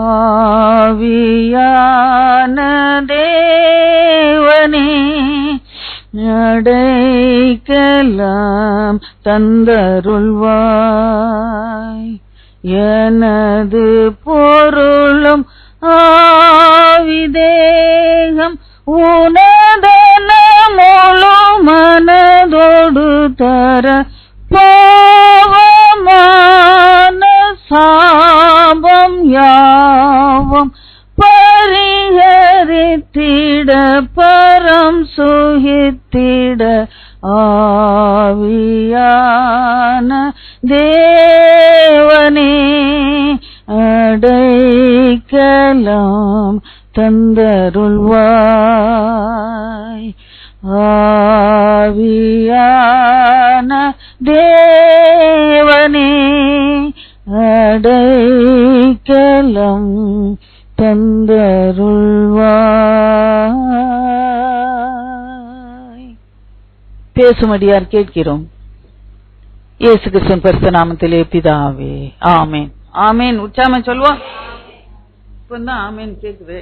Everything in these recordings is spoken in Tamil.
ஆவியான தேவனே அடைக்கலம் தந்தருள்வாய். எனது பொருளும் ஆவிதேகம் உனதென முழு மனதோடு தர பாவமான சாபம் யாவும் பரிஹரித்திட பரம் சுகித்திட ஆவியான தேவனே அடைக்கலம் தந்தருள்வாய். ஆவியான தேவனே அடைக்கலம் தந்தருள்வாய். பேசும்படியார் கேட்கிறோம். இயேசு கிறிஸ்துவின் பரிசுத்த நாமத்திலே பிதாவே, ஆமேன். ஆமேன். உச்சாம சொல்லுவோம். இப்பதான் ஆமேன் கேக்குது.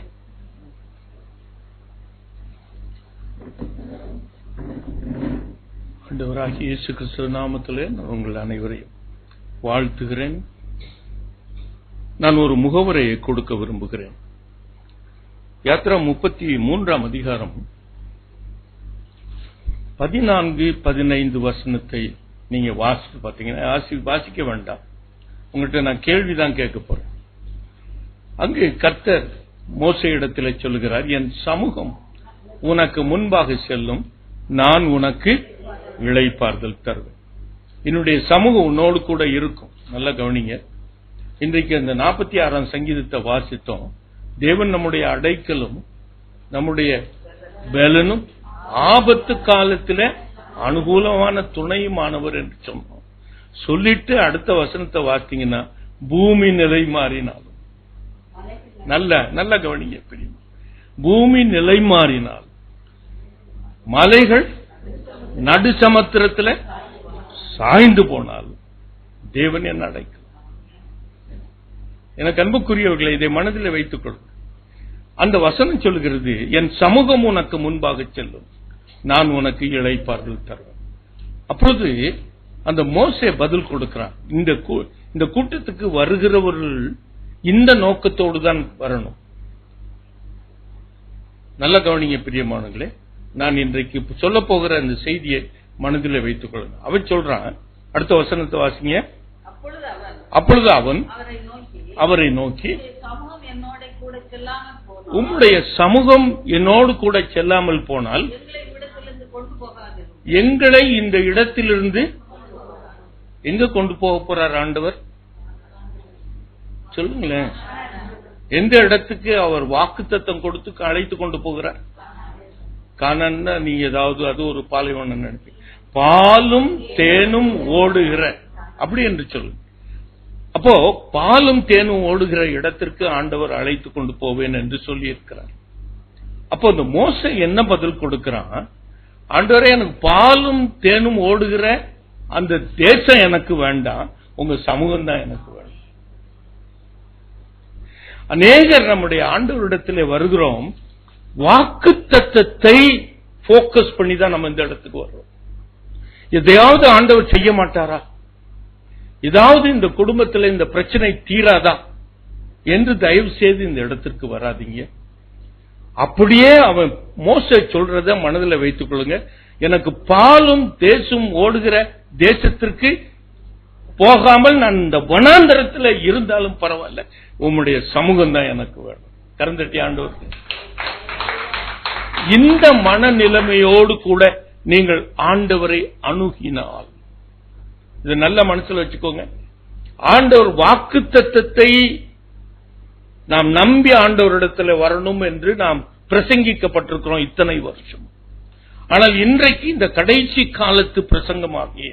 ஆண்டவராகிய இயேசு கிறிஸ்து நாமத்திலே நான் உங்கள் அனைவரையும் வாழ்த்துகிறேன். நான் ஒரு முகவரையை கொடுக்க விரும்புகிறேன். யாத்ரா 33 அதிகாரம் 14-15 வசனத்தை நீங்க வாசித்து பார்த்தீங்கன்னா வாசிக்க வேண்டாம். உங்கள்கிட்ட நான் கேள்விதான் கேட்க போறேன். அங்கு கர்த்தர் மோசேயிடத்தில் சொல்லுகிறார், என் சமூகம் உனக்கு முன்பாக செல்லும், நான் உனக்கு இளைப்பாறுதல் தருவேன். என்னுடைய சமூகம் உன்னோடு கூட இருக்கும். நல்லா கவனிங்க. இன்றைக்கு அந்த 46ஆம் சங்கீதத்தை வாசித்தோம். தேவன் நம்முடைய அடைக்கலும் நம்முடைய பலனும் ஆபத்து காலத்தில் அனுகூலமான துணையுமானவர் என்று சொன்னோம். சொல்லிட்டு அடுத்த வசனத்தை வாசித்தீங்கன்னா பூமி நிலை மாறினாலும், நல்ல கவனிங்க பிரியும், பூமி நிலை மாறினால், மலைகள் நடு சமுத்திரத்தில் சாய்ந்து போனாலும் தேவன் என்ன அடைக்கலம். எனக்கு அன்புக்குரியவர்களை இதை மனதில் வைத்துக் கொள்ளும். அந்த வசனம் சொல்கிறது, என் சமூகம் உனக்கு முன்பாக செல்லும், நான் உனக்கு இளைப்பாறுதல் தருவேன். அப்பொழுது அந்த மோசே பதில் கொடுக்கிறான். இந்த கூட்டத்துக்கு வருகிறவர்கள் இந்த நோக்கத்தோடு தான் வரணும். நல்ல கவனிங்க பிரியமானங்களே. நான் இன்றைக்கு சொல்ல போகிற அந்த செய்தியை மனதில் வைத்துக் கொள்ளுங்க. அவன் சொல்றான், அடுத்த வசனத்தை வாசிங்க. அப்பொழுது அவன் அவரை நோக்கி, உம்முடைய சமூகம் என்னோடு கூட செல்லாமல் போனால் எங்களை இந்த இடத்திலிருந்து எங்க கொண்டு போக போறார் ஆண்டவர்? சொல்லுங்களேன். எந்த இடத்துக்கு அவர் வாக்குத்தத்தம் கொடுத்து அழைத்து கொண்டு போகிறார்? கானான்னா நீ ஏதாவது அது ஒரு பாலைவனம் நினைப்பீங்க. பாலும் தேனும் ஓடுகிற அப்படி என்று சொல்லு. அப்போ பாலும் தேனும் ஓடுகிற இடத்திற்கு ஆண்டவர் அழைத்து கொண்டு போவேன் என்று சொல்லி இருக்கிறார். அப்போ இந்த மோசே என்ன பதில் கொடுக்கிறான்? ஆண்டவரே, எனக்கு பாலும் தேனும் ஓடுகிற அந்த தேசம் எனக்கு வேண்டாம், உங்க சமூகம் தான் எனக்கு வேண்டாம். அநேகர் நம்முடைய ஆண்டவரிடத்திலே வருகிறோம், வாக்குத்தத்தத்தை போக்கஸ் பண்ணி தான் நம்ம இந்த இடத்துக்கு வர்றோம். எதையாவது ஆண்டவர் செய்ய மாட்டாரா? ஏதாவது இந்த குடும்பத்தில் இந்த பிரச்சனை தீராதா என்று தயவு செய்து இந்த இடத்திற்கு வராதீங்க. அப்படியே அவன் மோசே சொல்றத மனதில் வைத்துக் கொள்ளுங்க. எனக்கு பாலும் தேசும் ஓடுகிற தேசத்திற்கு போகாமல் நான் இந்த வனாந்தரத்தில் இருந்தாலும் பரவாயில்ல, உம்முடைய சமூகம் தான் எனக்கு வேணும். கரந்தட்டி ஆண்டவர், இந்த மனநிலைமையோடு கூட நீங்கள் ஆண்டவரை அணுகினால், இது நல்ல மனசுல வச்சுக்கோங்க. ஆண்டவர் வாக்குத்தத்தத்தை நாம் நம்பி ஆண்டவரிடத்தில் வரணும் என்று நாம் பிரசங்கிக்கப்பட்டிருக்கிறோம் இத்தனை வருஷம். ஆனால் இன்றைக்கு இந்த கடைசி காலத்து பிரசங்கமாகிய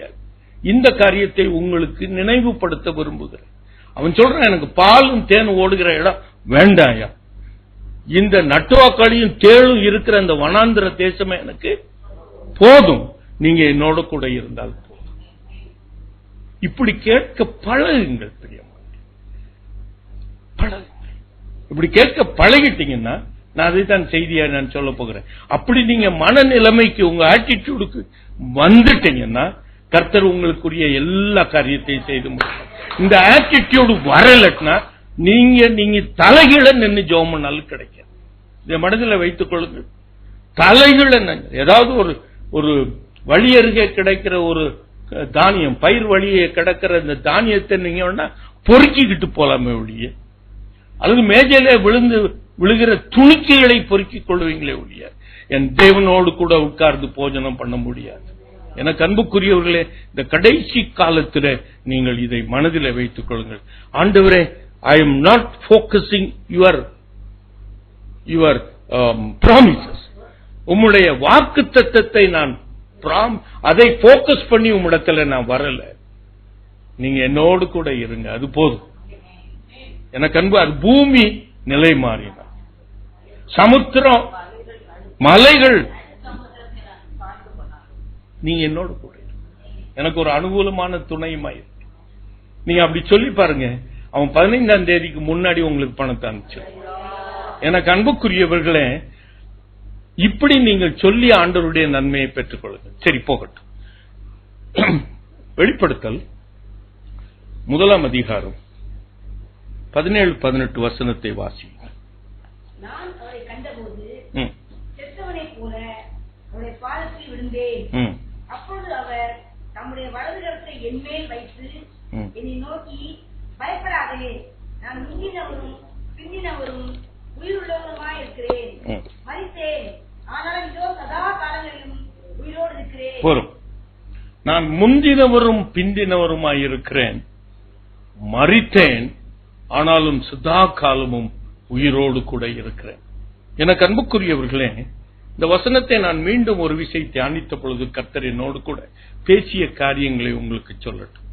இந்த காரியத்தை உங்களுக்கு நினைவுபடுத்த விரும்புகிறேன். அவன் சொல்றான், எனக்கு பாலும் தேனும் ஓடுகிற இடம் வேண்டாயா, இந்த நட்டுவாக்காளியும் தேளும் இருக்கிற அந்த வனாந்திர தேசமே எனக்கு போதும், நீங்க என்னோட கூட இருந்தால் போதும். இப்படி கேட்க பழகுங்கள் பிரியமான, பழகுங்கள். இப்படி கேட்க பழகிட்டீங்கன்னா, நான் அதை தான் செய்தியா நான் சொல்ல போகிறேன். அப்படி நீங்க மனநிலைமைக்கு உங்க ஆட்டிடியூடுக்கு வந்துட்டீங்கன்னா கர்த்தர் உங்களுக்குரிய எல்லா காரியத்தையும் செய்து முடியும். இந்த ஆட்டிடியூடு வரலன்னா நீங்க தலைகீழ நின்று ஜெபம் பண்ணாலும் கிடைக்கும். இதை மனதில் வைத்துக் கொள்ளுங்கள். தலைகீழ ஏதாவது ஒரு வழி அருகே கிடைக்கிற ஒரு தானியம், பயிர் வழியே கிடக்கிற இந்த தானியத்தை நீங்க பொறுக்கிக்கிட்டு போலாமே ஒழிய, அல்லது மேஜையில விழுகிற துணிக்கைகளை பொறுக்கிக் கொள்வீங்களே ஒழிய என் தேவனோடு கூட உட்கார்ந்து போஜனம் பண்ண முடியாது. எனக்கு அன்புக்குரியவர்களே, இந்த கடைசி காலத்தில் நீங்கள் இதை மனதில் வைத்துக் கொள்ளுங்கள். ஆண்டவரே, I am not focusing your promises. உம்முடைய வாக்குத்தத்தத்தை நான் அதை போக்கஸ் பண்ணி உம்மிடத்துல நான் வரல. நீங்க என்னோடு கூட இருங்க, அது போதும். எனக்கு அன்பு, அது பூமி நிலை மாறினா, சமுத்திரம், மலைகள், நீங்க என்னோடு கூட எனக்கு ஒரு அனுகூலமான துணையுமாய். நீங்க அப்படி சொல்லி பாருங்க, அவன் 15ஆம் தேதிக்கு முன்னாடி உங்களுக்கு பணத்தை அனுப்பிச்சு. எனக்கு அன்புக்குரியவர்களே, இப்படி நீங்கள் சொல்லி ஆண்டவருடைய நன்மையை பெற்றுக் கொள்ளுங்கள். சரி, போகட்டும். வெளிப்படுத்தல் 1ஆம் அதிகாரம் 17-18 வசனத்தை வாசியுங்கள். நான் அவரை கண்டபோது செத்தவனைப் போல அவருடைய பாதத்தில் விழுந்தேன். அப்பொழுது அவர் தம்முடைய வலது கரத்தை என்மேல் வைத்து என்னை நோக்கி, பயப்படாதே, நான் முந்தினவரும் பிந்தினவரும் உயிருள்ளவருமாய் இருக்கிறேன். மரித்தேன், ஆனால் இதோ சதா காலங்களிலும் உயிரோடு இருக்கிறேன். போரும். நான் முந்தினவரும் பிந்தினவருமாய் இருக்கிறேன், மரித்தேன், ஆனாலும் சதா காலமும் உயிரோடு கூட இருக்கிறேன். எனக்கு அன்புக்குரியவர்களே, இந்த வசனத்தை நான் மீண்டும் ஒரு விஷயம் தியானித்த பொழுது கர்த்தர் என்னோடு கூட பேசிய காரியங்களை உங்களுக்கு சொல்லட்டும்.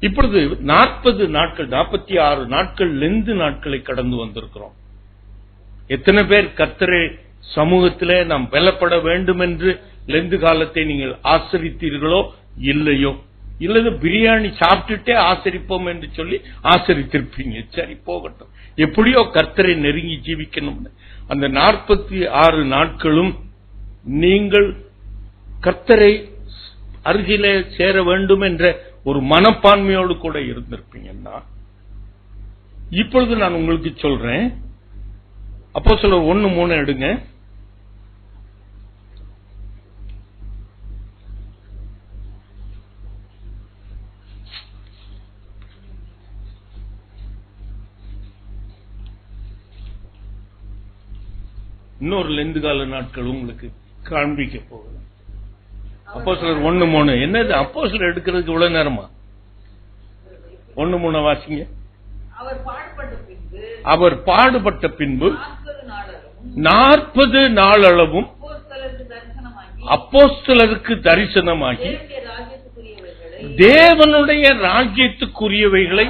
இப்பொழுது 40 நாட்கள், 46 நாட்கள் லெந்து நாட்களை கடந்து வந்திருக்கிறோம். எத்தனை பேர் கர்த்தரே சமூகத்திலே நாம் பலப்பட வேண்டும் என்று லெந்து காலத்தை நீங்கள் ஆசரித்தீர்களோ இல்லையோ, இல்லது பிரியாணி சாப்பிட்டுட்டே ஆசரிப்போம் என்று சொல்லி ஆசரித்திருப்பீங்க. சரி, போகட்டும். எப்படியோ கர்த்தரை நெருங்கி ஜீவிக்கணும். அந்த 46 நாட்களும் நீங்கள் கர்த்தரை அருகிலே சேர வேண்டும் என்ற ஒரு மனப்பான்மையோடு கூட இருந்திருப்பீங்கன்னா, இப்பொழுது நான் உங்களுக்கு சொல்றேன். அப்போஸ்தலர் 1:3 எடுங்க. இன்னொரு லெந்து கால நாட்கள் உங்களுக்கு காண்பிக்க போகுது. அப்போஸ்தலர் 1:3. என்னது அப்போஸ்தலர் எடுக்கிறதுக்கு இவ்வளவு நேரமா? 1:3 வாசிங்க. அவர் பாடுபட்ட பின்பு 40 நாளளவும் அப்போஸ்தலருக்கு தரிசனமாகி தேவனுடைய ராஜ்யத்துக்குரியவைகளை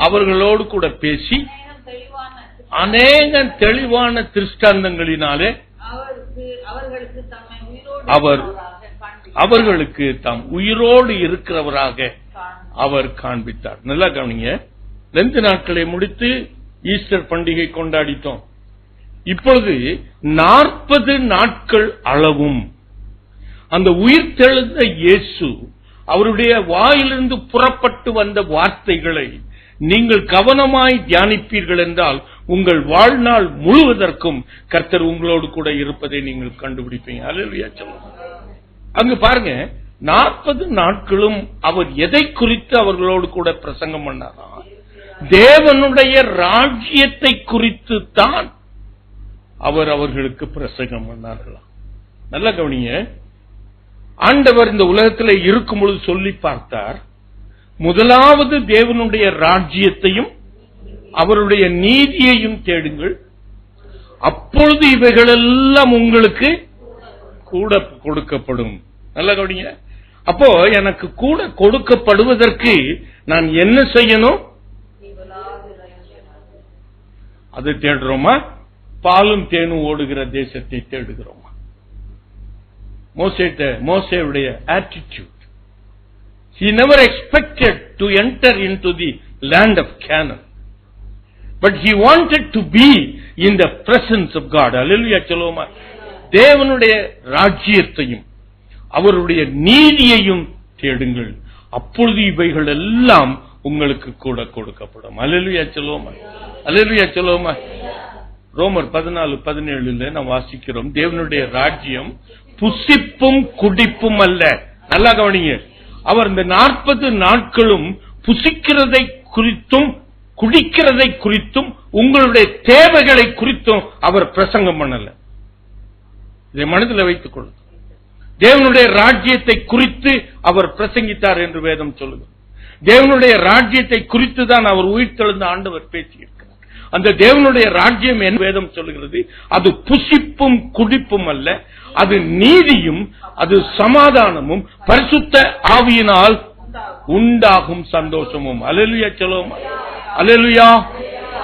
அவர்களோடு கூட பேசி அநேக தெளிவான திருஷ்டாந்தங்களினாலே அவர்களுக்கு தாம் உயிரோடு இருக்கிறவராக அவர் காண்பித்தார். நல்லா கவனிங்க. 2 நாட்களை முடித்து ஈஸ்டர் பண்டிகை கொண்டாடித்தோம். இப்பொழுது 40 நாட்கள் அளவும் அந்த உயிர்த்தெழுந்த இயேசு அவருடைய வாயிலிருந்து புறப்பட்டு வந்த வார்த்தைகளை நீங்கள் கவனமாய் தியானிப்பீர்கள் என்றால் உங்கள் வாழ்நாள் முழுவதற்கும் கர்த்தர் உங்களோடு கூட இருப்பதை நீங்கள் கண்டுபிடிப்பீங்க. அல்லேலூயா சொல்லுங்க. அங்கு பாருங்க, 40 நாட்களும் அவர் எதை குறித்து அவர்களோடு கூட பிரசங்கம் பண்ணாரா? தேவனுடைய ராஜ்யத்தை குறித்து தான் அவர் அவர்களுக்கு பிரசங்கம் பண்ணார்களா? நல்ல கவனிங்க. ஆண்டவர் இந்த உலகத்தில் இருக்கும் பொழுது சொல்லி பார்த்தார், முதலாவது தேவனுடைய ராஜ்யத்தையும் அவருடைய நீதியையும் தேடுங்கள், அப்பொழுது இவைகளெல்லாம் உங்களுக்கு கூட கொடுக்கப்படும். நல்ல கவனிங்க. அப்போ எனக்கு கூட கொடுக்கப்படுவதற்கு நான் என்ன செய்யணும்? அதை தேடுறோமா? பாலும் தேனும் ஓடுகிற தேசத்தை தேடுகிறோமா? மோசேவுடைய attitude, he never expected to enter into the land of Canaan. But he wanted to be in the presence of God. Hallelujah சொல்லுவோமா? தேவனுடைய ராஜ்யத்தையும் அவருடைய நீதியையும் தேடுங்கள், அப்பொழுது இவைகள் எல்லாம் உங்களுக்கு கூட கொடுக்கப்படும். ஹல்லேலூயா சொல்லுவோமா? ஹல்லேலூயா சொல்லுவோமா? ரோமர் 14:17 நாம் வாசிக்கிறோம், தேவனுடைய ராஜ்யம் புசிப்பும் குடிப்பும் அல்ல. நல்லா கவனிங்க. அவர் இந்த 40 நாட்களும் புசிக்கிறதை குறித்தும் குடிக்கிறதை குறித்தும் உங்களுடைய தேவைகளை குறித்தும் அவர் பிரசங்கம் பண்ணல. இதை மனதில் வைத்துக் கொள்ளும். தேவனுடைய ராஜ்யத்தை குறித்து அவர் பிரசங்கித்தார் என்று வேதம் சொல்லுது. தேவனுடைய ராஜ்யத்தை குறித்து தான் அவர் உயிர்த்தெழுந்த ஆண்டவர் பேசியிருக்கிறார். அந்த தேவனுடைய ராஜ்யம் என்று வேதம் சொல்லுகிறது, அது புசிப்பும் குடிப்பும் அல்ல, அது நீதியும், அது சமாதானமும், பரிசுத்த ஆவியினால் உண்டாகும் சந்தோஷமும். அல்லேலூயா சொல்லுவோம். அல்லேலூயா,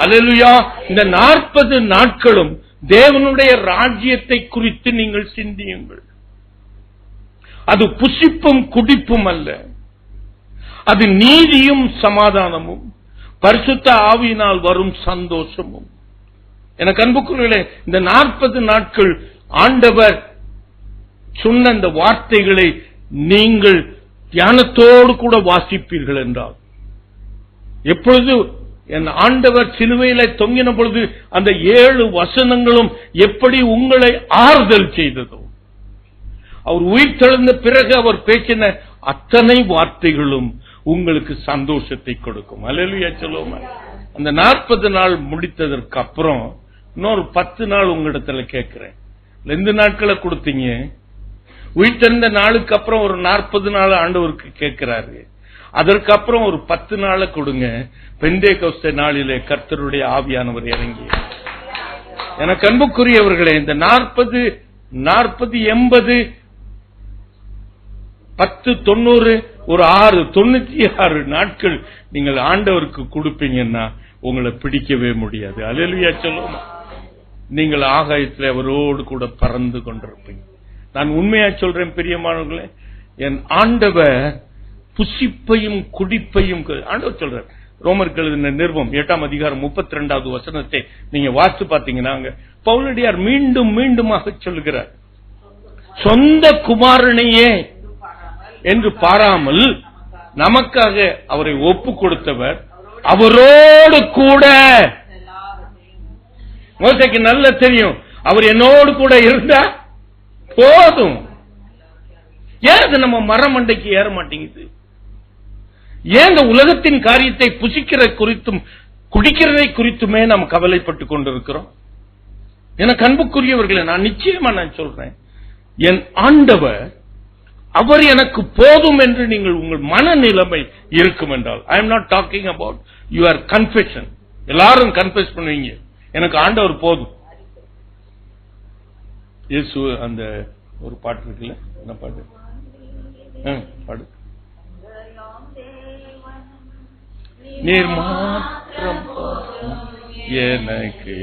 அல்லேலூயா. இந்த 40 நாட்களும் தேவனுடைய ராஜ்யத்தை குறித்து நீங்கள் சிந்தியுங்கள். அது புசிப்பும் குடிப்பும் அல்ல, அது நீதியும் சமாதானமும், பரிசுத்த ஆவியினால் வரும் சந்தோஷமும். எனக்கு அன்புக்குரியவர்களே, இந்த 40 நாட்கள் ஆண்டவர் சொன்ன இந்த வார்த்தைகளை நீங்கள் தியானத்தோடு கூட வாசிப்பீர்கள் என்றால், எப்பொழுது என் ஆண்டவர் சிலுவையில தொங்கின பொழுது அந்த 7 வசனங்களும் எப்படி உங்களை ஆறுதல் செய்ததோ, அவர் உயிர் தெழுந்த பிறகு அவர் பேசின அத்தனை வார்த்தைகளும் உங்களுக்கு சந்தோஷத்தை கொடுக்கும். அல்லேலூயா சொல்லுவோமா? அந்த 40 நாள் முடித்ததற்கு அப்புறம் இன்னொரு 10 நாள் உங்களிடத்துல கேட்கிறேன். 2 நாட்களை கொடுத்தீங்க, உயிர் தெழுந்த நாளுக்கு அப்புறம் ஒரு 40 நாள் ஆண்டவருக்கு கேட்கிறாரு. அதற்கு அப்புறம் ஒரு 10 நாளை கொடுங்க. பெந்தேகோஸ்தே நாளிலே கர்த்தருடைய ஆவியானவர் இறங்கி. எனக்கு அன்புக்குரியவர்களே, இந்த 40 80 10 90 ஒரு 6 96 நாட்கள் நீங்கள் ஆண்டவருக்கு கொடுப்பீங்கன்னா உங்களை பிடிக்கவே முடியாது. அல்லேலூயா சொல்லுவோம். நீங்கள் ஆகாயத்தில் அவரோடு கூட பறந்து கொண்டிருப்பீங்க. நான் உண்மையா சொல்றேன் பிரியமானவர்களே, என் ஆண்டவர் புசிப்பையும் குடிப்பையும் ஆண்டவர் சொல்றார். ரோமருக்கு எழுதின நிருபம் 8ஆம் அதிகாரம் 32வது வசனத்தை நீங்க வாசித்து பார்த்தீங்கன்னா பவுலடியார் மீண்டும் மீண்டுமாக சொல்லுகிறார், சொந்த குமாரனையே என்று பாராமல் நமக்காக அவரை ஒப்பு கொடுத்தவர் அவரோடு கூட. மோசேக்கு நல்ல தெரியும், அவர் என்னோடு கூட இருந்தா போதும். ஏன் அது நம்ம மரமண்டைக்கு ஏற மாட்டேங்குது? ஏன் இந்த உலகத்தின் காரியத்தை புசிக்கிற குறித்தும் குடிக்கிறதை குறித்துமே நாம் கவலைப்பட்டுக் கொண்டிருக்கிறோம்? எனக்கு அன்புக்குரியவர்களை நான் நிச்சயமா நான் சொல்றேன், என் ஆண்டவர் அவர் எனக்கு போதும் என்று நீங்கள் உங்கள் மனநிலைமை இருக்கும் என்றால், I am not talking about your confession. எல்லாரும் கன்ஃபெஸ் பண்ணுவீங்க, எனக்கு ஆண்டவர் போதும். இயேசு அந்த ஒரு பாட்டு இருக்குல்ல, என்ன பாட்டு? பாடு. நீர் மாத்திரம் எனக்கு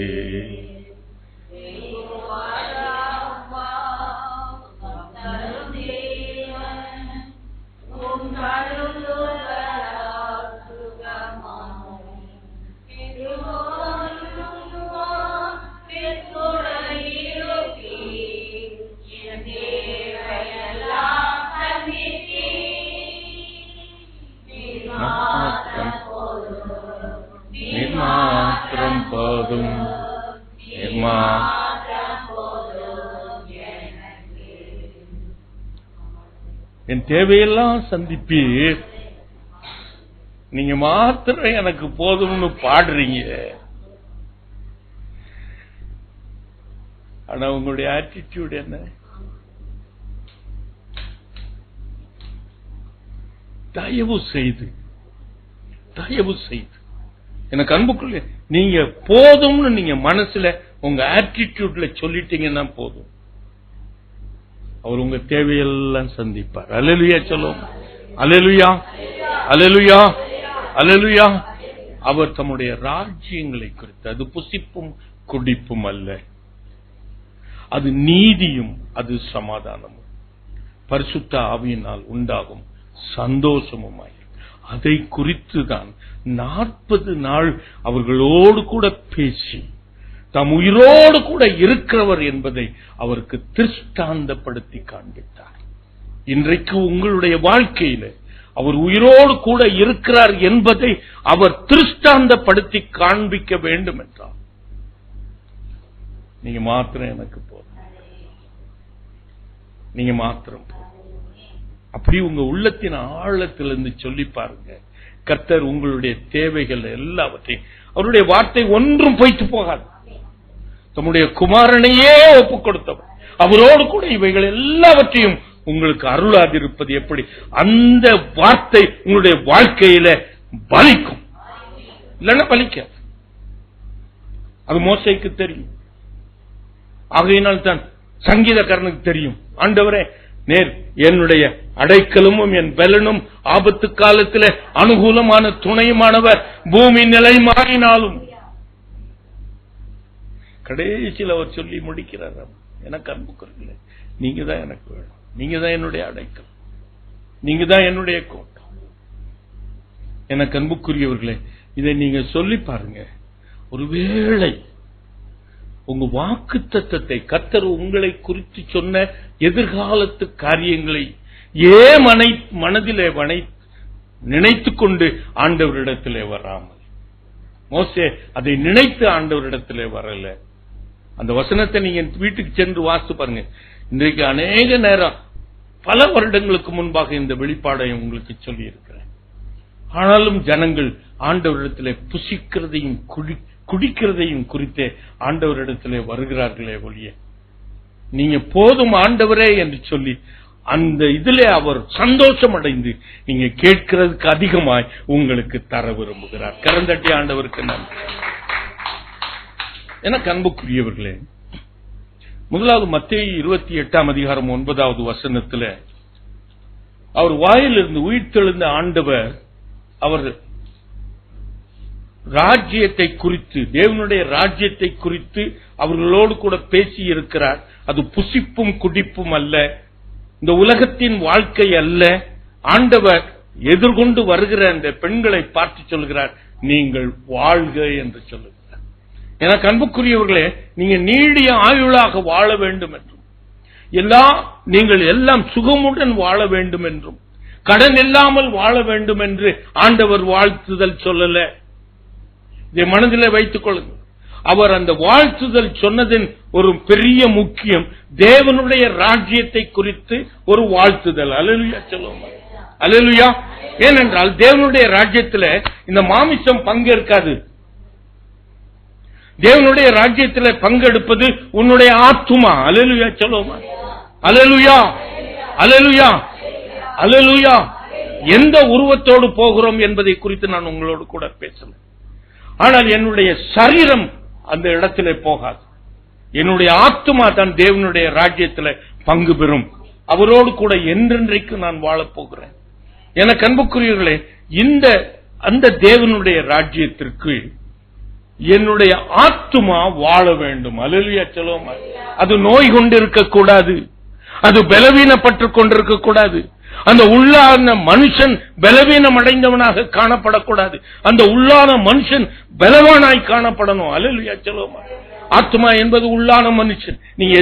மாத்திரம் போதும், என் தேவையெல்லாம் சந்திப்பீர், நீங்க மாத்திரம் எனக்கு போதும்னு பாடுறீங்க. ஆனா உங்களுடைய ஆட்டிடியூட் என்ன? தயவு செய்து எனக்கு அன்புக்குள்ள நீங்க போதும்னு நீங்க மனசுல உங்க ஆட்டிடியூட்ல சொல்லிட்டீங்கன்னா போதும், அவர் உங்க தேவையெல்லாம் சந்திப்பார். அல்லேலூயா சொல்லுவோம். அல்லேலூயா, அல்லேலூயா, அல்லேலூயா. அவர் தம்முடைய ராஜ்யங்களை குறித்து, அது புசிப்பும் குடிப்பும் அல்ல, அது நீதியும், அது சமாதானமும், பரிசுத்த ஆவியினால் உண்டாகும் சந்தோஷமுமாய், அதை குறித்துதான் 40 நாள் அவர்களோடு கூட பேசி தாம் உயிரோடு கூட இருக்கிறவர் என்பதை அவருக்கு திருஷ்டாந்தப்படுத்தி காண்பித்தார். இன்றைக்கு உங்களுடைய வாழ்க்கையில அவர் உயிரோடு கூட இருக்கிறார் என்பதை அவர் திருஷ்டாந்தப்படுத்தி காண்பிக்க வேண்டும் என்றார். நீங்க மாத்திரம் எனக்கு போதும், நீங்க மாத்திரம் போதும். அப்படி உங்க உள்ளத்தின் ஆழத்திலிருந்து சொல்லி பாருங்க. கர்த்தர் உங்களுடைய தேவைகள் எல்லாவற்றையும், அவருடைய வார்த்தை ஒன்றும் பொய்த்து போகாது. தம்முடைய குமாரனையே ஒப்புக் கொடுத்தவர், அவரோடு கூட இவைகள் எல்லாவற்றையும் உங்களுக்கு அருளாதிருப்பது எப்படி? அந்த வார்த்தை உங்களுடைய வாழ்க்கையில பலிக்கும், இல்லைன்னா பலிக்காது. அது மோசேக்கு தெரியும். ஆகையினால் தான் சங்கீதக்காரனுக்கு தெரியும், ஆண்டவரே நேர் என்னுடைய அடைக்கலமும் என் பலனும் ஆபத்து காலத்தில் அனுகூலமான துணையுமானவர், பூமி நிலை மாறினாலும். கடைசியில் அவர் சொல்லி முடிக்கிறார், எனக்கு அன்புக்குரியவர்களே, நீங்க தான் எனக்கு வேணும், நீங்க தான் என்னுடைய அடைக்கலம், நீங்க தான் என்னுடைய கோட்டை. எனக்கு அன்புக்குரியவர்களே, இதை நீங்க சொல்லி பாருங்க. ஒருவேளை உங்க வாக்குத்தத்தத்தை, கர்த்தர் உங்களை குறித்து சொன்ன எதிர்காலத்து காரியங்களை மனதிலே நினைத்துக் கொண்டு ஆண்டவரிடத்திலே வராமல், மோசே அதை நினைத்து ஆண்டவரிடத்திலே வரல. அந்த வசனத்தை நீங்க வீட்டுக்கு சென்று வாசித்து பாருங்க. இன்றைக்கு அநேக நேரம், பல வருடங்களுக்கு முன்பாக இந்த வெளிப்பாடை உங்களுக்கு சொல்லி இருக்கிறேன். ஆனாலும் ஜனங்கள் ஆண்டவரிடத்திலே புசிக்கிறதையும் குடிக்கிறதையும் குறித்தே ஆண்டவரிடத்திலே வருகிறார்களே ஒழிய, நீங்க போதும் ஆண்டவரே என்று சொல்லி அந்த இதிலே அவர் சந்தோஷம் அடைந்து நீங்க கேட்கிறதுக்கு அதிகமாய் உங்களுக்கு தர விரும்புகிறார். கரந்தட்டி ஆண்டவருக்கு நன்றி. எனக்கு அன்புக்குரியவர்களே, முதலாவது மத்தேயு 28 வசனத்துல அவர் வாயிலிருந்து உயிர்த்தெழுந்த ஆண்டவர் அவர் ராஜ்யத்தை குறித்து, தேவனுடைய ராஜ்யத்தை குறித்து அவர்களோடு கூட பேசி இருக்கிறார். அது புசிப்பும் குடிப்பும் அல்ல, இந்த உலகத்தின் வாழ்க்கை அல்ல. ஆண்டவர் எதிர்கொண்டு வருகிற அந்த பெண்களை பார்த்து சொல்கிறார், நீங்கள் வாழ்க என்று சொல்லுகிறார். எனக்கு அன்புக்குரியவர்களே, நீங்க நீடிய ஆயுளாக வாழ வேண்டும் என்றும், நீங்கள் எல்லாம் சுகமுடன் வாழ வேண்டும் என்றும், கடன் இல்லாமல் வாழ வேண்டும் என்று ஆண்டவர் வாழ்த்துதல் சொல்லல. இதை மனதிலே வைத்துக் கொள்ளுங்கள். அவர் அந்த வாழ்த்துதல் சொன்னதின் ஒரு பெரிய முக்கியம் தேவனுடைய ராஜ்யத்தை குறித்து ஒரு வாழ்த்துதல். அல்லேலூயா சொல்லுவோம், அல்லேலூயா. ஏனென்றால் தேவனுடைய ராஜ்யத்தில் இந்த மாமிசம் பங்கேற்காது. தேவனுடைய ராஜ்யத்தில் பங்கெடுப்பது உன்னுடைய ஆத்துமா. அல்லேலூயா சொல்லுவோமா, அல்லேலூயா, அல்லேலூயா, அல்லேலூயா. எந்த உருவத்தோடு போகிறோம் என்பதை குறித்து நான் உங்களோடு கூட பேசல. ஆனால் என்னுடைய சரீரம் அந்த இடத்திலே போகாது. என்னுடைய ஆத்துமா தான் தேவனுடைய ராஜ்யத்தில் பங்கு பெறும். அவரோடு கூட என்றென்றைக்கு நான் வாழப் போகிறேன். எனக்கு அன்புக்குரியவர்களே, அந்த தேவனுடைய ராஜ்யத்திற்கு என்னுடைய ஆத்துமா வாழ வேண்டும். அல்லேலூயா சொல்லுவோம். அது நோய் கொண்டிருக்க கூடாது, அது பலவீனப்பட்டுக் கொண்டிருக்க கூடாது. அந்த உள்ளான மனுஷன் பலவீனம் அடைந்தவனாக காணப்படக்கூடாது. அந்த உள்ளான மனுஷன் பலவானாய் காணப்படணும். அல்லேலூயா சொல்லுவோம். ஆத்மா என்பது உள்ளான மனுஷன். நீங்க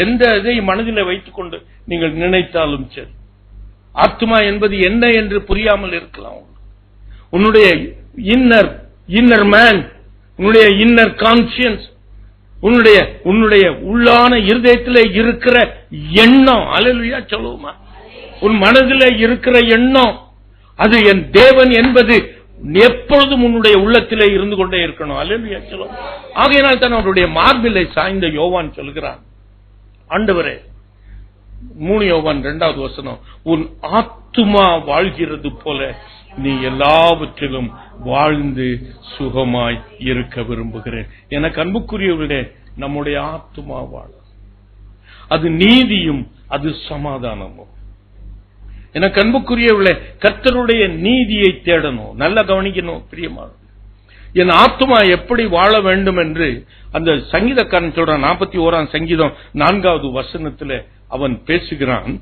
எந்த இதை மனதில் வைத்துக் கொண்டு நீங்கள் நினைத்தாலும் சரி, ஆத்மா என்பது என்ன என்று புரியாமல் இருக்கலாம். உன்னுடைய இன்னர் மேன், உன்னுடைய இன்னர் கான்சியன்ஸ், உன்னுடைய உள்ளான இருதயத்திலே இருக்கிற எண்ணம். அல்லேலூயா சொல்லுவோமா. உன் மனதிலே இருக்கிற எண்ணம், அது என் தேவன் என்பது எப்பொழுதும் உன்னுடைய உள்ளத்திலே இருந்து கொண்டே இருக்கணும். அல்லேலூயா சொல்லுவோம். ஆகையினால் தான் அவருடைய மார்பிலை சாய்ந்த யோவான் சொல்கிறான், ஆண்டவரே, 3 யோவான் 2வது வசனம், உன் ஆத்துமா வாழ்கிறது போல நீ எல்லாவற்றிலும் வாழ்ந்து சுகமாய் இருக்க விரும்புகிறேன். எனக்கு அன்புக்குரியவர்களே, நம்முடைய ஆத்துமா வாழ, அது நீதியும் அது சமாதானமும். எனக்கு அன்புக்குரியவர்களே, கர்த்தருடைய நீதியை தேடணும். நல்லா கவனிக்கணும் பிரியமானவர்களே. என் ஆத்துமா எப்படி வாழ வேண்டும் என்று அந்த சங்கீதக்காரன் சொல்றான். 41ஆம் சங்கீதம் 4வது வசனத்தில் அவன் பேசுகிறான்,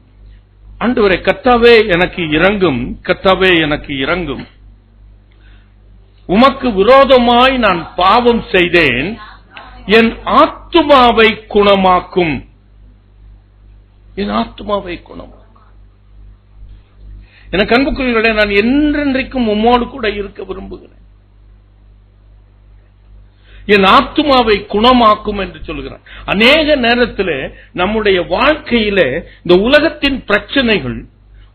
ஆண்டவரே, கர்த்தாவே எனக்கு இரங்கும், கர்த்தாவே எனக்கு இரங்கும். உமக்கு விரோதமாய் நான் பாவம் செய்தேன், என் ஆத்துமாவை குணமாக்கும். என் ஆத்துமாவை குணமாக்கும். எனக்கு அன்புக்குரியவர்களே, நான் என்றென்றைக்கும் உம்மோடு கூட இருக்க விரும்புகிறேன். என் ஆத்துமாவை குணமாக்கும் என்று சொல்கிறார். அநேக நேரத்தில் நம்முடைய வாழ்க்கையில இந்த உலகத்தின் பிரச்சனைகள்,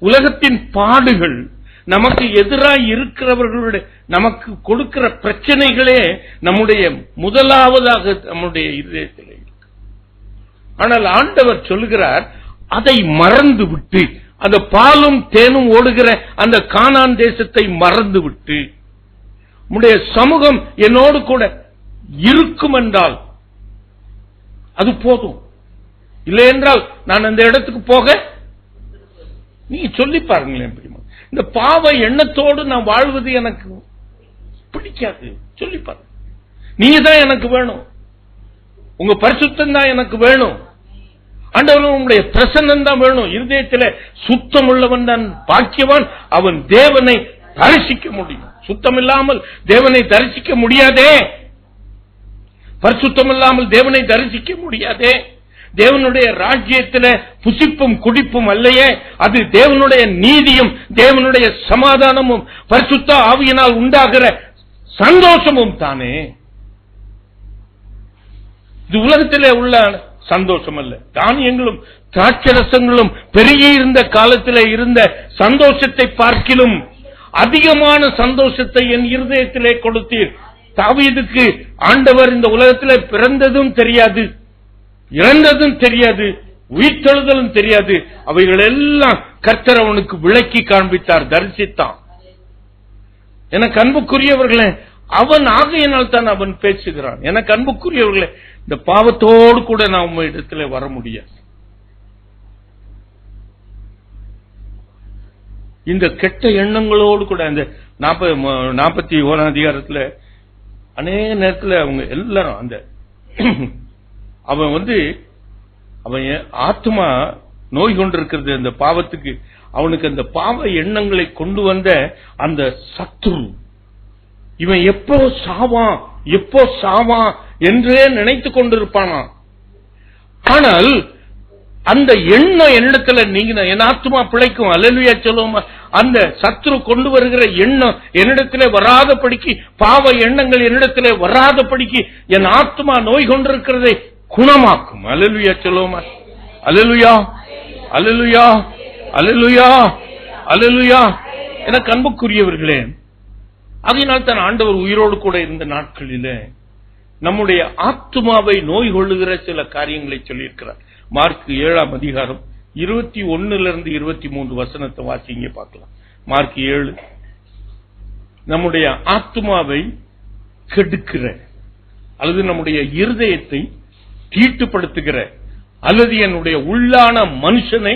உலகத்தின் பாடுகள், நமக்கு எதிராக இருக்கிறவர்களுடைய நமக்கு கொடுக்கிற பிரச்சனைகளே நம்முடைய முதலாவதாக நம்முடைய இதயத்தில் இருக்கு. ஆனால் ஆண்டவர் சொல்லுகிறார், அதை மறந்து விட்டு, அந்த பாலும் தேனும் ஓடுகிற அந்த கானான் தேசத்தை மறந்து விட்டு, உம்முடைய சமூகம் என்னோடு கூட இருக்கும் என்றால் அது போதும். இல்லை என்றால் நான் அந்த இடத்துக்கு போக, நீங்க சொல்லி பாருங்களேன், இந்த பாவ எண்ணத்தோடு நான் வாழ்வது எனக்கு பிடிக்காது. சொல்லி பாருங்க. நீங்க தான் எனக்கு வேணும், உங்க பரிசுத்தம் தான் எனக்கு வேணும், ஆண்டவர் உங்களுடைய பிரசன்னம் தான் வேணும். இருதயத்தில் சுத்தம் உள்ளவன் தான் பாக்கியவான், அவன் தேவனை தரிசிக்க முடியும். சுத்தம் இல்லாமல் தேவனை தரிசிக்க முடியாதே. பரிசுத்தம் இல்லாமல் தேவனை தரிசிக்க முடியாதே. தேவனுடைய ராஜ்யத்தில் புசிப்பும் குடிப்பும் அல்லையே, அது தேவனுடைய நீதியும் தேவனுடைய சமாதானமும் பரிசுத்த ஆவியினால் உண்டாகிற சந்தோஷமும் தானே. இது உலகத்திலே உள்ள சந்தோஷம் அல்ல. தானியங்களும் திராட்சரசங்களும் பெருகி இருந்த காலத்திலே இருந்த சந்தோஷத்தை பார்க்கிலும் அதிகமான சந்தோஷத்தை என் இருதயத்திலே கொடுத்தீர். தாவீதுக்கு ஆண்டவர் இந்த உலகத்திலே பிறந்ததும் தெரியாது, இறந்ததும் தெரியாது, உயிர்த்தெழுதலும் தெரியாது. அவைகள் எல்லாம் கர்த்தர் அவனுக்கு விளக்கி காண்பித்தார், தரிசித்தான். எனக்கு அன்புக்குரியவர்களே, அவன் ஆகையினால் தான் அவன் பேசுகிறான். எனக்கு அன்புக்குரியவர்களே, இந்த பாவத்தோடு கூட நான் உங்க இடத்துல வர முடியாது. இந்த கெட்ட எண்ணங்களோடு கூட அந்த 41 அதிகாரத்துல அநேக நேரத்தில் அவங்க எல்லாரும் அந்த அவன் ஆத்மா நோய் கொண்டிருக்கிறது, அந்த பாவத்துக்கு அவனுக்கு அந்த பாவ எண்ணங்களை கொண்டு வந்த அந்த சத்துரு, இவன் எப்போ சாவான் என்றே நினைத்துக் கொண்டிருப்பானா. ஆனால் அந்த எண்ணம் என்னிடத்துல நீங்க என் ஆத்மா பிழைக்கும், அல்லேலூயா சொல்லுவோமா. அந்த சத்துரு கொண்டு வருகிற எண்ணம் என்னிடத்திலே வராதபடிக்கு, பாவ எண்ணங்கள் என்னிடத்திலே வராதபடிக்கு என் ஆத்மா நோய் கொண்டிருக்கிறதை குணமாக்கும். அல்லேலூயா சொல்லுவோமா. அல்லேலூயா, அல்லேலூயா, அல்லேலூயா, அல்லேலூயா. எனக்கு அன்புக்குரியவர்களே, அதனால் தான் ஆண்டவர் உயிரோடு கூட இருந்த நாட்களிலே நம்முடைய ஆத்மாவை நோய் கொள்ளுகிற சில காரியங்களை சொல்லியிருக்கிறார். மார்க் 7 அதிகாரம் 21 23 வசனத்தை வாசிங்க பார்க்கலாம். மார்க் 7 நம்முடைய ஆத்மாவை கெடுக்கிற அல்லது நம்முடைய இருதயத்தை தீட்டுப்படுத்துகிற அல்லது என்னுடைய உள்ளான மனுஷனை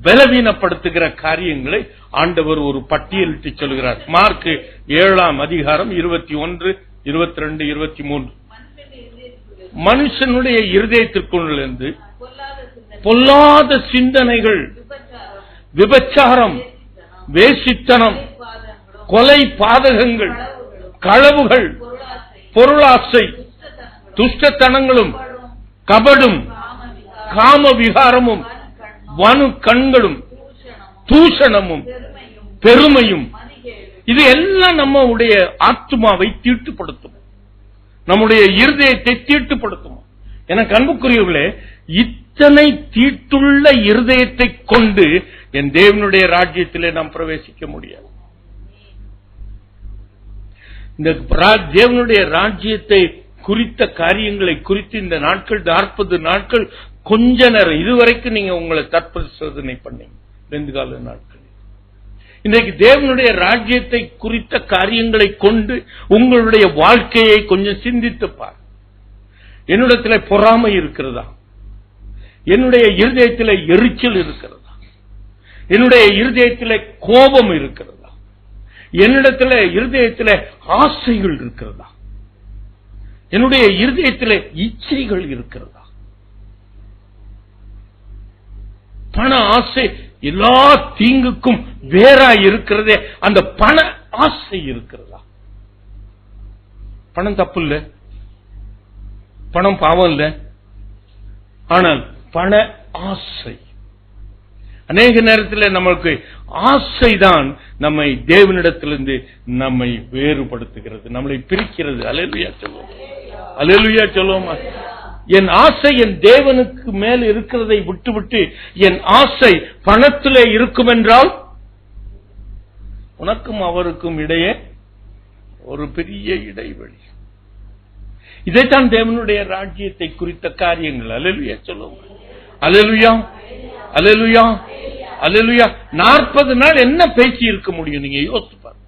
பலவீனப்படுத்துகிற காரியங்களை ஆண்டவர் ஒரு பட்டியலிட்டு சொல்கிறார். மார்க் 7 அதிகாரம் 21 22 23 மனுஷனுடைய இருதயத்திற்குள்ளிருந்து பொல்லாத சிந்தனைகள், விபச்சாரம், வேசித்தனம், கொலை, பாதகங்கள், களவுகள், பொருளாசை, துஷ்டத்தனங்களும், கபடும், காம விகாரமும், வனு கண்களும், தூஷணமும், பெருமையும், இது எல்லாம் நம்முடைய ஆத்மாவை தீட்டுப்படுத்தும், நம்முடைய இருதயத்தை தீட்டுப்படுத்தும். எனக்கு அன்புக்குரியவர்களே, இத்தனை தீட்டுள்ள இருதயத்தை கொண்டு என் தேவனுடைய ராஜ்யத்திலே நாம் பிரவேசிக்க முடியாது. இந்த தேவனுடைய ராஜ்யத்தை குறித்த காரியங்களை குறித்து இந்த நாட்கள் 40 நாட்கள் கொஞ்ச நேரம் இதுவரைக்கும் நீங்க உங்களை தற்பரிசோதனை பண்ணீங்க. 2 கால நாட்கள் இன்றைக்கு தேவனுடைய ராஜ்யத்தை குறித்த காரியங்களை கொண்டு உங்களுடைய வாழ்க்கையை கொஞ்சம் சிந்தித்து பார். என்னிடத்தில் பொறாமை இருக்கிறதா? என்னுடைய இருதயத்தில் எரிச்சல் இருக்கிறதா? என்னுடைய இருதயத்தில் கோபம் இருக்கிறதா? என்னிடத்தில் இருதயத்தில் ஆசைகள் இருக்கிறதா? என்னுடைய இருதயத்தில் இச்சைகள் இருக்கிறதா? பண ஆசை எல்லா தீங்குக்கும் வேறா இருக்கிறதே அந்த பண ஆசை இருக்கிறதா? பணம் தப்பு இல்ல, பணம் பாவம் இல்ல, ஆனால் பண ஆசை அநேக நேரத்தில் நமக்கு ஆசைதான் நம்மை தேவனிடத்திலிருந்து நம்மை வேறுபடுத்துகிறது, நம்மளை பிரிக்கிறது. அல்லேலூயா சொல்லுவோம், அல்லேலூயா சொல்லுவோம். என் ஆசை என் தேவனுக்கு மேல் இருக்கிறதை விட்டுவிட்டு என் ஆசை பணத்திலே இருக்கும் என்றால் உனக்கும் அவருக்கும் இடையே ஒரு பெரிய இடைவெளி. இதைத்தான் தேவனுடைய ராஜ்யத்தை குறித்த காரியங்கள். அல்லேலூயா சொல்லுவோம், அல்லேலூயா, அல்லேலூயா, அல்லேலூயா. 40 நாள் என்ன பேச்சு இருக்க முடியும்? நீங்க யோசித்து பாருங்க.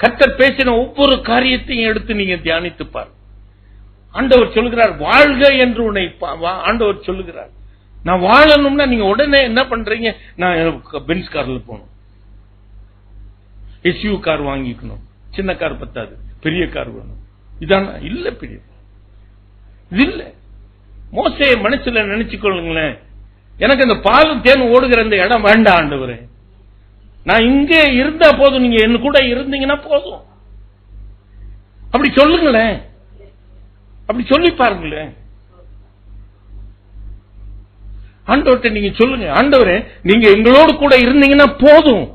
கர்த்தர் பேசின ஒவ்வொரு காரியத்தையும் எடுத்து நீங்க தியானித்து பாருங்க. ஆண்டவர் சொல்லுகிறார், வாழ்க என்று உன்னை ஆண்டவர் சொல்லுகிறார். நான் வாழணும்னா நீங்க உடனே என்ன பண்றீங்க? நான் பென்ஸ் கார்ல போகணும், எஸ்யூ கார் வாங்கிக்கணும், சின்ன கார் பத்தாது, பெரிய கார் வேணும். இதான இல்ல, பெரிய இது இல்ல. மோசே மனசுல நினைச்சுக்கொள்ளுங்களேன், எனக்கு அந்த பாலும் தேன் ஓடுகிற இந்த இடம் வேண்டாம் ஆண்டவரே, நான் இங்கே இருந்தா போதும், நீங்க என்ன கூட இருந்தீங்கன்னா போதும். அப்படி சொல்லுங்களேன், அப்படி சொல்லி பாருங்களேன். ஆண்டவர்கிட்ட நீங்க சொல்லுங்க, ஆண்டவரே நீங்க எங்களோடு கூட இருந்தீங்கன்னா போதும்.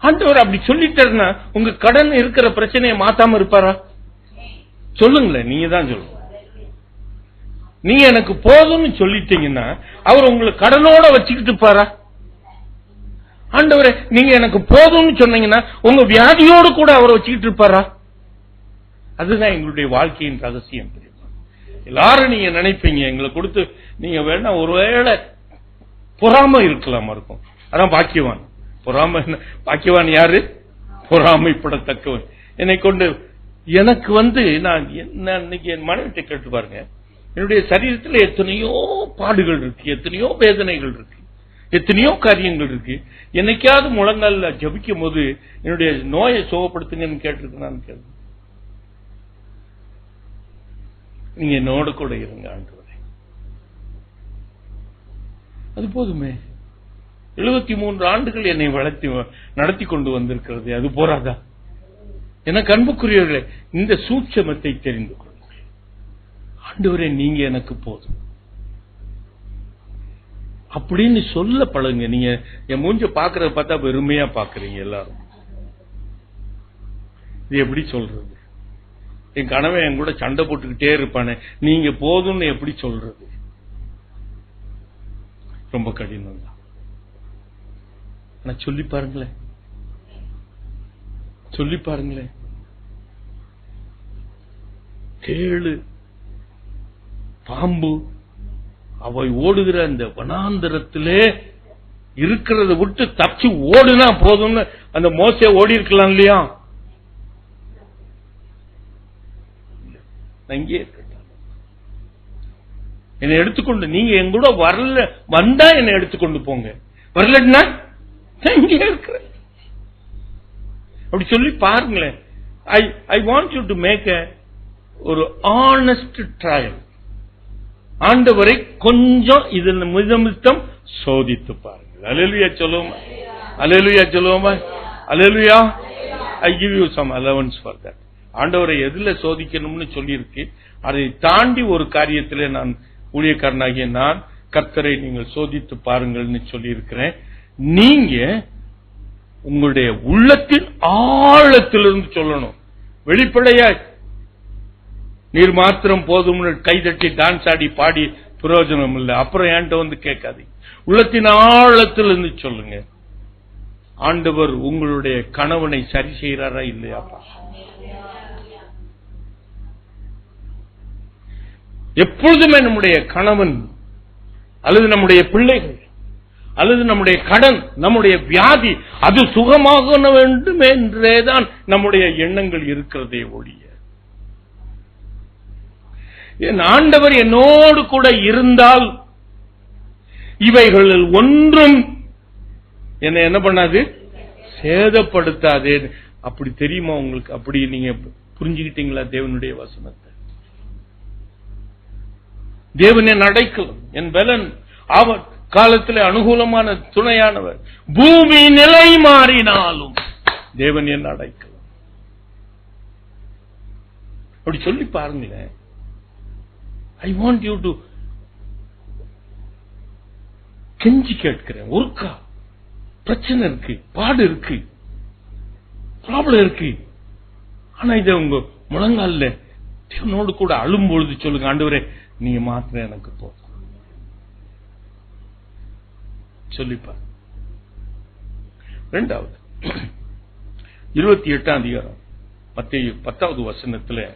ஆண்டவர் அப்படி சொல்லிட்டாருன்னா உங்க கடன் இருக்கிற பிரச்சனையை மாத்தாம இருப்பாரா? சொல்லுங்களேன், நீங்க தான் சொல்லுங்க. நீங்க எனக்கு போதும்னு சொல்லிட்டீங்கன்னா அவர் உங்களுக்கு கடனோட வச்சுக்கிட்டு இருப்பாரா? ஆண்டவரே நீங்க எனக்கு போதும்னு சொன்னீங்கன்னா உங்க வியாதியோடு கூட அவரை வச்சுக்கிட்டு இருப்பாரா? அதுதான் எங்களுடைய வாழ்க்கையின் ரகசியம். எல்லாரும் நீங்க நினைப்பீங்க எங்களை கொடுத்து நீங்க வேணா ஒருவேளை பொறாமை இருக்கலாமா இருக்கும். அதான் பாக்கியவான். பொறாமை, பாக்கியவான் யாரு? பொறாமைப்படத்தக்கவன். என்னை கொண்டு எனக்கு நான் இன்னைக்கு என் மனைவிட்ட கேட்டு பாருங்க, என்னுடைய சரீரத்தில் எத்தனையோ பாடுகள் இருக்கு, எத்தனையோ வேதனைகள் இருக்கு, எத்தனையோ காரியங்கள் இருக்கு. என்னைக்காவது முழங்கால ஜபிக்கும் போது என்னுடைய நோயை சுகப்படுத்துங்கன்னு கேட்டிருக்கேன். கேள்வி, நீங்க என்னோட கூட இருங்க ஆண்டவரே, அது போதுமே. 73 ஆண்டுகள் என்னை வளர்த்தி நடத்தி கொண்டு வந்திருக்கிறது, அது போராதா? எனக்கு அன்புக்குரியவர்களே, இந்த சூட்சமத்தை தெரிந்து கொள்ளுங்கள். ஆண்டவரே நீங்க எனக்கு போதும் அப்படின்னு சொல்ல பழகுங்க. நீங்க என் மூஞ்ச பாக்குறத பார்த்தா பெருமையா பாக்குறீங்க எல்லாரும். இது எப்படி சொல்றது? என் கணவன் என் கூட சண்டை போட்டுக்கிட்டே இருப்பானே, நீங்க போதும்னு எப்படி சொல்றது? ரொம்ப கடினம் தான். ஆனா சொல்லி பாருங்களேன், சொல்லி பாருங்களேன். கேளு, பாம்பு அவை ஓடுகிற அந்த வனாந்தரத்திலே இருக்கிறத விட்டு தப்பிச்சு ஓடுனா போதும்னு அந்த மோசே ஓடி இருக்கலாம் இல்லையா? இங்கே என்னை எடுத்துக்கொண்டு நீங்க என் கூட வரல, வந்தா என்னை எடுத்துக்கொண்டு போங்க, வரலன்னா இங்கே இருக்கிற. அப்படி சொல்லி பாருங்களேன். I want you to make ஒரு ஆனஸ்ட் ட்ரையல். ஆண்டவரை கொஞ்சம் இதன் நிமித்தம் சோதித்து பாருங்கள். அல்லேலூயா சொல்லுவோமா? அல்லேலூயா சொல்லுவோமா? அல்லேலூயா. I give you some allowance for that. ஆண்டவரை எதுல சோதிக்கணும்னு சொல்லியிருக்கு. அதை தாண்டி ஒரு காரியத்திலே நான் ஊழியக்காரனாகிய நான் கர்த்தரை நீங்கள் சோதித்து பாருங்கள்னு சொல்லி இருக்கிறேன். நீங்க உங்களுடைய உள்ளத்தின் ஆழத்திலிருந்து சொல்லணும். வெளிப்படையா நீர் மாத்திரம் போதும்னு கைதட்டி டான்ஸ் ஆடி பாடி பிரயோஜனம் இல்லை. அப்புறம் என்கிட்ட கேட்காதீங்க. உள்ளத்தின் ஆழத்திலிருந்து சொல்லுங்க, ஆண்டவர் உங்களுடைய கணவனை சரி செய்யறாரா இல்லையாப்பா? எப்பொழுதுமே நம்முடைய கணவன் அல்லது நம்முடைய பிள்ளைகள் அல்லது நம்முடைய கடன், நம்முடைய வியாதி, அது சுகமாக வேண்டும் என்றேதான் நம்முடைய எண்ணங்கள் இருக்கிறதே ஒழிய, என் ஆண்டவர் என்னோடு கூட இருந்தால் இவைகளில் ஒன்றும் என்னை என்ன பண்ணாது, சேதப்படுத்தாதே. அப்படி தெரியுமா உங்களுக்கு? அப்படி நீங்க புரிஞ்சுக்கிட்டீங்களா தேவனுடைய வசனத்தை? தேவன் என் அடைக்கலம், என் பலன், அவர் காலத்தில் அனுகூலமான துணையானவர். பூமி நிலை மாறினாலும் தேவன் என் அடைக்கலம். அப்படி சொல்லி பாருங்களேன். ஐ வாண்ட் யூ டு கெஞ்சி கேட்கிறேன். ஒருக்கா பிரச்சனை இருக்கு, பாடு இருக்கு, ப்ராப்ளம் இருக்கு, ஆனா இதை உங்க முழங்கால தேவனோடு கூட அழும்பொழுது சொல்லுங்க, ஆண்டவரே நீங்க மாத்திரம் எனக்கு போ சொல்லிப்பார். இரண்டாவது 28ஆம் அதிகாரம் மத்தேயு 10வது வசனத்துல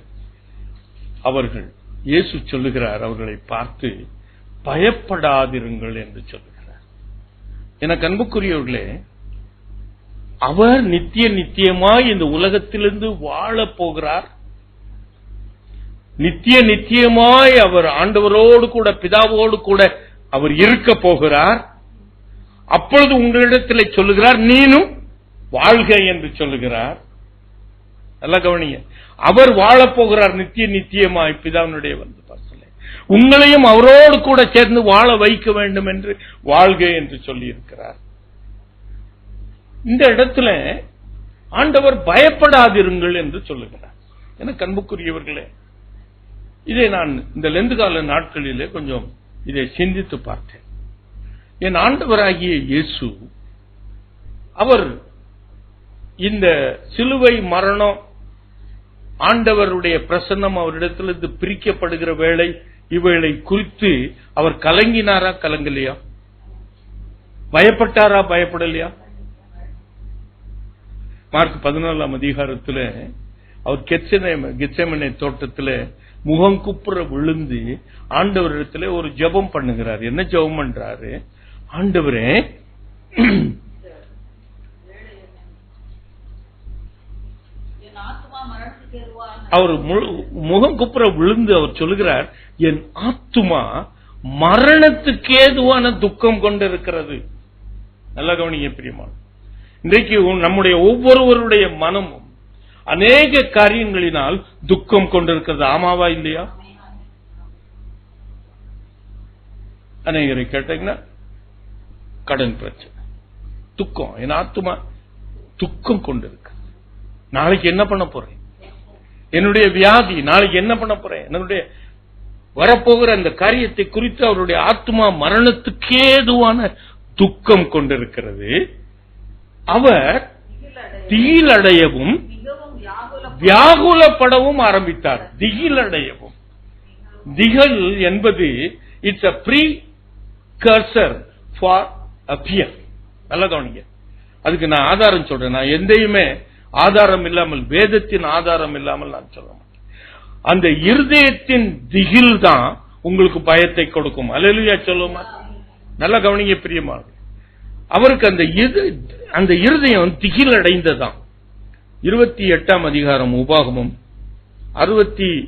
அவர்கள் இயேசு சொல்லுகிறார், அவர்களை பார்த்து பயப்படாதிருங்கள் என்று சொல்லுகிறார். எனக்கு அன்புக்குரியவர்களே, அவர் நித்தியமாய் இந்த உலகத்திலிருந்து வாழ போகிறார். நித்தியமாய் அவர் ஆண்டவரோடு கூட பிதாவோடு கூட அவர் இருக்க போகிறார். அப்பொழுது உங்களிடத்தில் சொல்லுகிறார், நீனும் வாழ்க என்று சொல்லுகிறார். நல்லா கவனிங்க, அவர் வாழ போகிறார் நித்தியமாய் பிதாவினுடைய வந்து உங்களையும் அவரோடு கூட சேர்ந்து வாழ வைக்க வேண்டும் என்று வாழ்க என்று சொல்லி இருக்கிறார். இந்த இடத்துல ஆண்டவர் பயப்படாதிருங்கள் என்று சொல்லுகிறார். எனக்கு அன்புக்குரியவர்களே, இதை நான் இந்த லெந்து கால நாட்களிலே கொஞ்சம் இதை சிந்தித்து பார்த்தேன். என் ஆண்டவராகிய இயேசு அவர் இந்த சிலுவை மரணம், ஆண்டவருடைய பிரசன்னம் அவரிடத்திலிருந்து பிரிக்கப்படுகிற வேளை, இவைகளை குறித்து அவர் கலங்கினாரா, கலங்கலையா? பயப்பட்டாரா, பயப்படலையா? மார்க் 14ஆம் அதிகாரத்தில் அவர் கெத்செமனே தோட்டத்தில் முகங்குப்புற விழுந்து ஆண்டவரிடத்தில் ஒரு ஜெபம் பண்ணுகிறார். என்ன ஜெபம் பண்றாரு? ஆண்டவரே, அவர் முகம் குப்புற விழுந்து அவர் சொல்லுகிறார், என் ஆத்துமா மரணத்துக்கு ஏதுவான துக்கம் கொண்டிருக்கிறது. நல்லா கவனிங்க பிரியமான, இன்றைக்கு நம்முடைய ஒவ்வொருவருடைய மனமும் அநேக காரியங்களினால் துக்கம் கொண்டிருக்கிறது. ஆமாவா இல்லையா? அநேகரை கேட்டீங்கன்னா கடன் பிரச்சனை, துக்கம், என் ஆத்துமா துக்கம் கொண்டிருக்கு. நாளைக்கு என்ன பண்ண போறேன்? என்னுடைய வியாதி, நாளைக்கு என்ன பண்ண போறேன்? என்னுடைய வரப்போகிற அந்த காரியத்தை குறித்து அவருடைய ஆத்மா மரணத்துக்கேதுவான துக்கம் கொண்டிருக்கிறது. அவர் திகிலடையவும் வியாகுலப்படவும் ஆரம்பித்தார். திகிலடையவும், திகில் என்பது it's a precursor for a fear. நல்லா கவனிங்க, அதுக்கு நான் ஆதாரம் சொல்றேன். நான் எந்தையுமே ஆதாரம் இல்லாமல், வேதத்தின் ஆதாரம் இல்லாமல் நான் சொல்ல மாட்டேன். அந்த இருதயத்தின் திகில் தான் உங்களுக்கு பயத்தை கொடுக்கும். அல்லேலூயா சொல்லுமா? நல்லா கவனிங்க பிரியமான, அவருக்கு அந்த இருதயம் திகில் அடைந்ததான். 28ஆம் அதிகாரம் உபாகமம் 67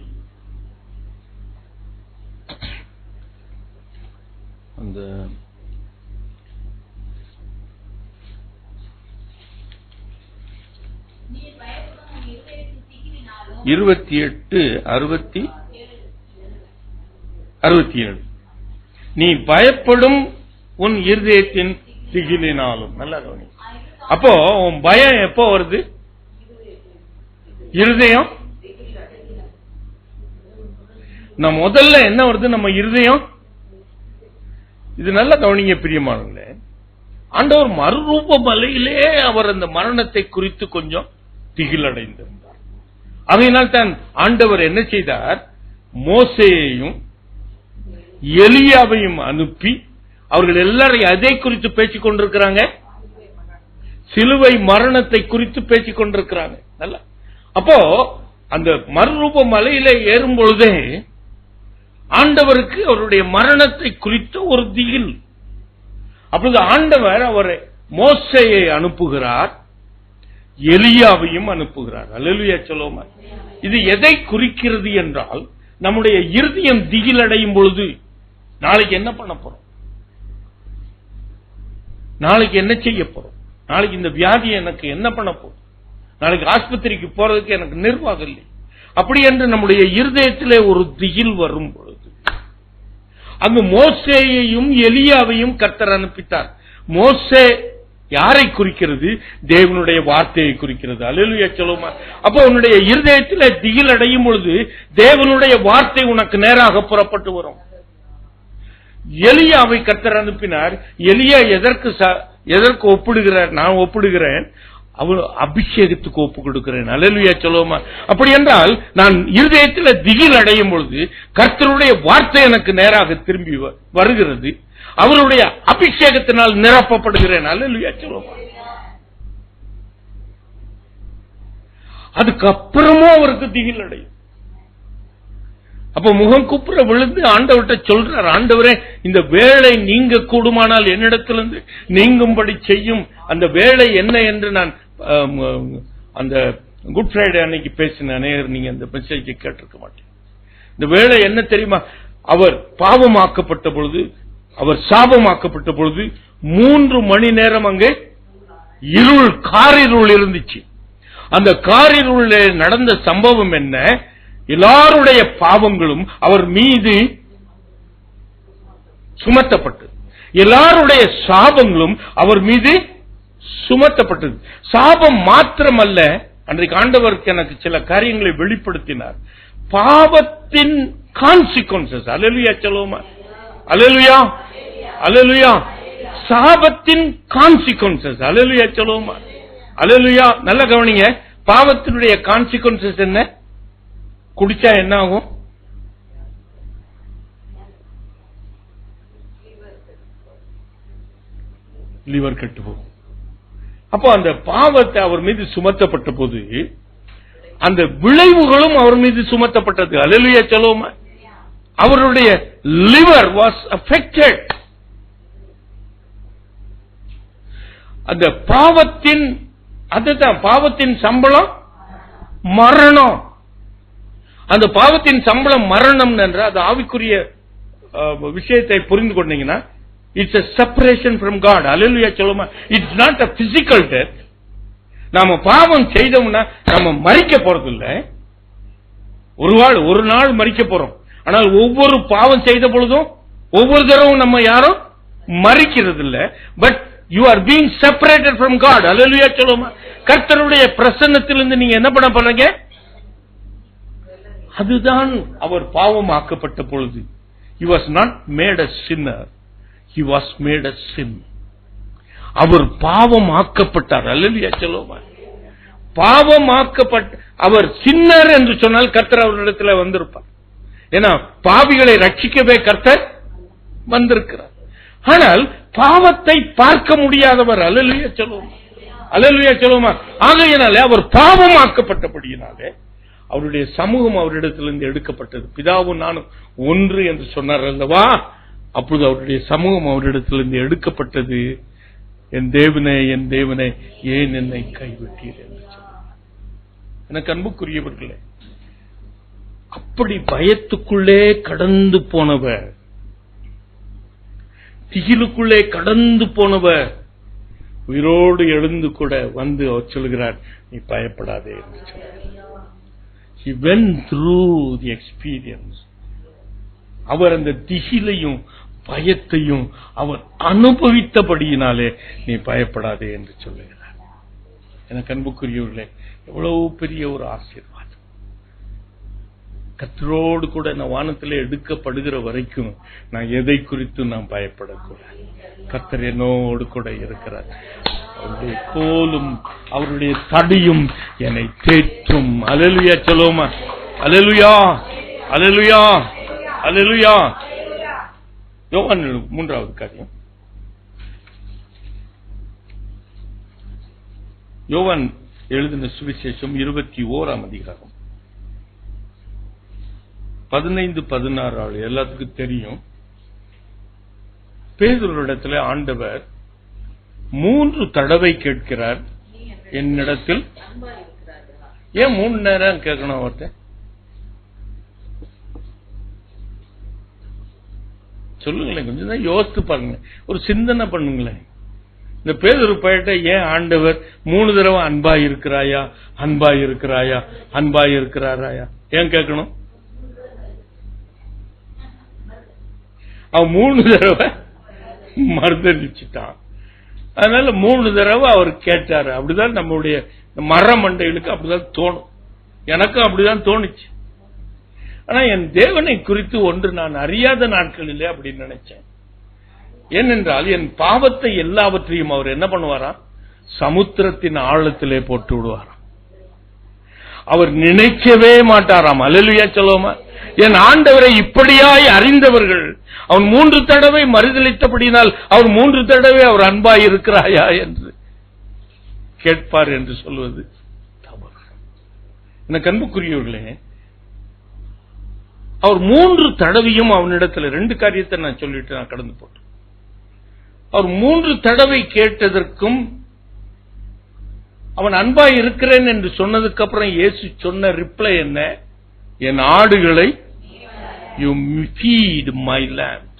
நீ பயப்படும் உன் இருதயத்தின் திகிலினாலும். நல்லா கவனி. அப்போ உன் பயம் எப்போ வருது? இருதயம். நம்ம முதல்ல என்ன வருது? நம்ம இருதயம். இது நல்லா கவனிங்க பிரியமானங்களே. ஆண்டவர் மறுரூப மலையிலே அவர் அந்த மரணத்தை குறித்து கொஞ்சம் திகிலடைந்திருந்தார். அதனால் தான் ஆண்டவர் என்ன செய்தார்? மோசேயையும் எலியாவையும் அனுப்பி அவர்கள் எல்லாரையும் அதை குறித்து பேசிக் கொண்டிருக்கிறாங்க, சிலுவை மரணத்தை குறித்து பேசிக் கொண்டிருக்கிறாங்க. நல்ல, அப்போ அந்த மறுரூப மலையில ஏறும் பொழுதே ஆண்டவருக்கு அவருடைய மரணத்தை குறித்த ஒரு திகில். அப்பொழுது ஆண்டவர் அவரை மோசேயை அனுப்புகிறார், எலியாவையும் அனுப்புகிறார். அல்லேலூயா சொல்லுவோமா? இது எதை குறிக்கிறது என்றால், நம்முடைய இருதயம் திகில் அடையும் பொழுது நாளைக்கு என்ன பண்ண போறோம், நாளைக்கு என்ன செய்ய போறோம், நாளைக்கு இந்த வியாதியை எனக்கு என்ன பண்ண போறோம், நாளைக்கு ஆஸ்பத்திரிக்கு போறதுக்கு எனக்கு நிர்வாகம் இல்லை, அப்படி என்று நம்முடைய இருதயத்திலே ஒரு திகில் வரும் பொழுது அங்கு மோசேயையும் எலியாவையும் கர்த்தர் அனுப்பித்தார். மோசே யாரை குறிக்கிறது? தேவனுடைய வார்த்தையை குறிக்கிறது. அல்லேலூயா சொல்லுமா. அப்ப உன்னுடைய இருதயத்தில் திகில் அடையும் பொழுது தேவனுடைய வார்த்தை உனக்கு நேராக புறப்பட்டு வரும். எலியாவை கர்த்தர் அனுப்பினார். எலியா எதற்கு ஒப்பிடுகிறார்? நான் ஒப்பிடுகிறேன், அவர் அபிஷேகத்துக்கு ஒப்பு கொடுக்கிறேன். அல்லேலூயா சொல்லுமா. அப்படி என்றால் நான் இருதயத்தில் திகில் அடையும் பொழுது கர்த்தருடைய வார்த்தை எனக்கு நேராக திரும்பி வருகிறது. அவருடைய அபிஷேகத்தினால் நிரப்பப்படுகிறேன். அல்லேலூயா சொல்லுமா. அதுக்கப்புறமும் அவருக்கு திகில் அடையும். அப்ப முகம் குப்புற விழுந்து ஆண்டவர்கிட்ட சொல்றார், ஆண்டவரே இந்த வேலை நீங்க கூடுமானால் என்னிடத்திலிருந்து நீங்கும்படி செய்யும். அந்த வேலை என்ன என்று நான் அந்த குட் ஃப்ரைடே அன்னைக்கு பேசின அநேகர் நீங்க அந்த மெசேஜை கேட்டிருக்க மாட்டேன். இந்த வேலை என்ன தெரியுமா? அவர் பாவமாக்கப்பட்ட பொழுது, அவர் சாபமாக்கப்பட்ட பொழுது 3 மணி நேரம் அங்கே இருள், காரிருள் இருந்துச்சு. அந்த காரிருள் நடந்த சம்பவம் என்ன? எல்லாருடைய பாவங்களும் அவர் மீது சுமத்தப்பட்டது. எல்லாருடைய சாபங்களும் அவர் மீது சுமத்தப்பட்டது. சாபம் மாத்திரமல்ல, அன்றைக்கு ஆண்டவருக்கு எனக்கு சில காரியங்களை வெளிப்படுத்தினார். பாவத்தின் கான்சிக்வன்சஸ். அல்லேலூயா சொல்லுவோமா. அல்லேலூயா, அல்லேலூயா. சாபத்தின் கான்சிக்வன்சஸ். அல்லேலூயா சொல்லுவோமா. அல்லேலூயா. நல்ல கவனிங்க. பாவத்தினுடைய கான்சிக்வன்சஸ் என்ன? குடிச்சா என்ன ஆகும்? லிவர் கெட்டு போகும். அப்போ அந்த பாவத்தை அவர் மீது சுமத்தப்பட்ட போது அந்த விளைவுகளும் அவர் மீது சுமத்தப்பட்டது. அல்லேலூயா சொல்லுவோமா. அவருடைய லிவர் வாஸ் அஃபெக்டட். அந்த பாவத்தின், அதுதான் பாவத்தின் சம்பளம் மரணம். அந்த பாவத்தின் சம்பளம் மரணம் என்ற அது ஆவிக்குரிய விஷயத்தை புரிந்து கொண்டீங்கன்னா, it's a separation from God. அல்லேலூயா சொல்லுமா. It's not a physical death. நாம பாவம் செய்தோம்னா நம்ம மரிக்க போறது இல்ல. ஒரு நாள் மரிக்க போறோம். ஆனால் ஒவ்வொரு பாவம் செய்த பொழுதும் ஒவ்வொரு தடவும் நம்ம யாரும் மரிக்கிறது இல்ல. But you are being separated from God. அல்லேலூயா சொல்லுமா. கர்த்தருடைய பிரசன்னத்திலிருந்து நீங்க என்ன பண்ண போறீங்க? அதுதான் அவர் பாவமாக்கப்பட்ட பொழுது. He was not made a sinner, he was made a sin. அவர் பாவமாக்கப்பட்டார். அல்லேலூயா சொல்லுமா. பாவமாக்கப்பட்ட அவர் சின்னர் என்று சொன்னால் கர்த்தர் அவரிடத்தில் வந்திருப்பார். ஏன்னா பாவிகளை ரட்சிக்கவே கர்த்தர் வந்திருக்கிறார். ஆனால் பாவத்தை பார்க்க முடியாதவர். அல்லேலூயா சொல்லுமா. அல்லேலூயா சொல்லுமா. ஆகையினாலே அவர் பாவமாக்கப்பட்டபடியினாலே அவருடைய சமூகம் அவரிடத்திலிருந்து எடுக்கப்பட்டது. பிதாவும் நானும் ஒன்று என்று சொன்னார் அல்லவா. அப்பொழுது அவருடைய சமூகம் அவரிடத்திலிருந்து எடுக்கப்பட்டது. என் தேவனே, என் தேவனே, ஏன் என்னை கைவிட்டீர் என்று சொன்னார். எனக்கு அன்புக்குரியவர்களே, அப்படி பயத்துக்குள்ளே கடந்து போனவர், திகிலுக்குள்ளே கடந்து போனவர் உயிரோடு எழுந்து கூட வந்து அவர் சொல்கிறார், நீ பயப்படாதே என்று சொன்னார். He went through the experience. அவர் அந்த திகிலையும் பயத்தையும் அவர் அனுபவித்தபடியினாலே நீ பயப்படாதே என்று சொல்லுகிறார். எனக்கு அன்புக்குரியவர்களே, எவ்வளவு பெரிய ஒரு ஆசீர்வாதம். கர்த்தரோடு கூட நான் வானத்திலே எடுக்கப்படுகிற வரைக்கும் நான் எதை குறித்து நான் பயப்படக்கூடாது. கர்த்தர் என்னோடு கூட இருக்கிறார். அவருடைய கோலும் அவருடைய தடியும் என்னை தேற்றும். அல்லேலூயா சொல்லுவோமா. அல்லேலூயா, அல்லேலூயா, அல்லேலூயா. யோவான் 3வது காரியம். யோவான் எழுதின சுவிசேஷம் 21ஆம் அதிகாரம் 15-16 எல்லாத்துக்கும் தெரியும். பேதுருவிடத்தில் ஆண்டவர் 3 தடவை கேட்கிறார், என்னிடத்தில். ஏன் 3 நேரம் கேட்கணும் அவர்கிட்ட? சொல்லுங்களேன், கொஞ்சம் தான் யோசித்து பாருங்க, ஒரு சிந்தனை பண்ணுங்களேன். இந்த பேதுரு பையட்ட ஏன் ஆண்டவர் 3 தடவை அன்பா இருக்கிறாயா, அன்பா இருக்கிறாயா, அன்பா இருக்கிறாராயா ஏன் கேட்கணும்? அவன் 3 தடவை மறுதளிச்சுட்டான். அதனால 3 தடவை அவர் கேட்டாரு. அப்படிதான் நம்மளுடைய மர மண்டைகளுக்கு அப்படிதான் தோணும். எனக்கும் அப்படிதான் தோணுச்சு. ஆனா என் தேவனை குறித்து ஒன்று நான் அறியாத நாட்களிலே அப்படின்னு நினைச்சேன். ஏனென்றால் என் பாவத்தை எல்லாவற்றையும் அவர் என்ன பண்ணுவாரா, சமுத்திரத்தின் ஆழத்திலே போட்டு விடுவாராம். அவர் நினைக்கவே மாட்டாராம். அல்லேலூயா சொல்லுவோமா. என் ஆண்டவரை இப்படியாய் அறிந்தவர்கள் அவன் 3 தடவை மறுதளித்தபடினால் அவர் 3 தடவை அவர் அன்பாய் இருக்கிறாயா என்று கேட்பார் என்று சொல்வது தவறு. எனக்கு அன்புக்குரியவர்களே, அவர் 3 தடவையும் அவனிடத்தில் 2 காரியத்தை நான் சொல்லிட்டு நான் கடந்து போட்டேன். அவர் 3 தடவை கேட்டதற்கும் அவன் அன்பாய் இருக்கிறேன் என்று சொன்னதுக்கு அப்புறம் இயேசு சொன்ன ரிப்ளை என்ன? என் ஆடுகளை யூ ஃபீட் மை லேம்ப்.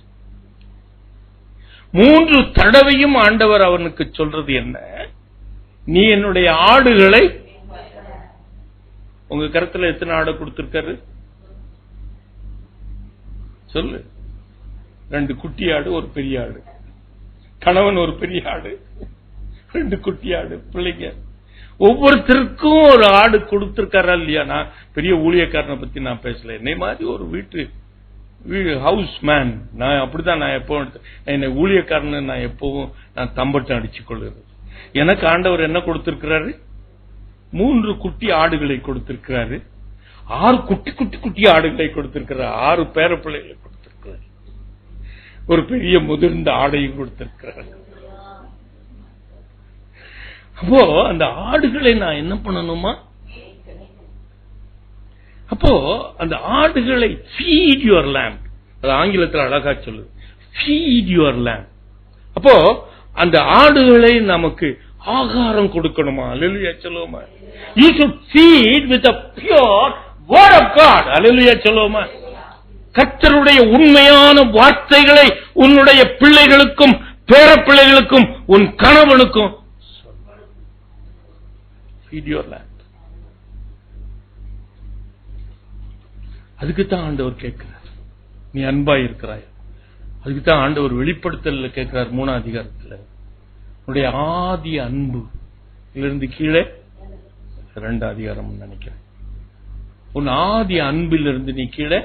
3 தடவையும் ஆண்டவர் அவனுக்கு சொல்றது என்ன? நீ என்னுடைய ஆடுகளை. உங்க கருத்துல எத்தனை ஆடு கொடுத்திருக்காரு சொல்லு. 2 குட்டி ஆடு, ஒரு பெரிய ஆடு. கணவன் ஒரு பெரிய ஆடு, 2 குட்டி ஆடு, பிள்ளைங்க. ஒவ்வொருத்தருக்கும் ஒரு ஆடு கொடுத்திருக்காரா இல்லையா? நான் பெரிய ஊழியக்காரனை பத்தி நான் பேசல. என்னை மாதிரி ஒரு வீட்டு ஹவுஸ் மேன் நான் அப்படிதான். நான் எப்பவும் என்னை ஊழியக்காரன் நான் எப்பவும் நான் தம்பட்டம் அடிச்சு கொள்ளுறது. எனக்கு ஆண்டவர் என்ன கொடுத்திருக்கிறாரு? 3 குட்டி ஆடுகளை கொடுத்திருக்கிறாரு. 6 குட்டி குட்டி குட்டி ஆடுகளை கொடுத்திருக்கிறார். 6 பேர பிள்ளைகளை கொடுத்திருக்கிறார். ஒரு பெரிய முதிர்ந்த ஆடையும் கொடுத்திருக்கிறார். அப்போ அந்த ஆடுகளை நான் என்ன பண்ணணுமா? அப்போ அந்த ஆடுகளை ஃபீட் யுவர் லேம்ப். அது ஆங்கிலத்தில் அழகா சொல்லுது, ஃபீட் யுவர் லேம்ப். அப்போ அந்த ஆடுகளை நமக்கு ஆகாரம் கொடுக்கணுமா? அல்லேலூயா சொல்லுவோமா. You should feed with a pure word of God. அல்லேலூயா சொல்லுவோமா. கர்த்தருடைய உண்மையான வார்த்தைகளை உன்னுடைய பிள்ளைகளுக்கும் பேர பிள்ளைகளுக்கும் உன் கணவனுக்கும் feed your lamp. அதுக்குத்தான் ஆண்டவர் கேட்கிறார், நீ அன்பாய் இருக்கிறாய். அதுக்குத்தான் ஆண்டவர் வெளிப்படுத்தல கேட்கிறார் 3ஆம் அதிகாரத்தில், உன்னுடைய ஆதி அன்பு இருந்து கீழே 2 அதிகாரம் நினைக்கிறேன், உன் ஆதி அன்பிலிருந்து நீ கீழே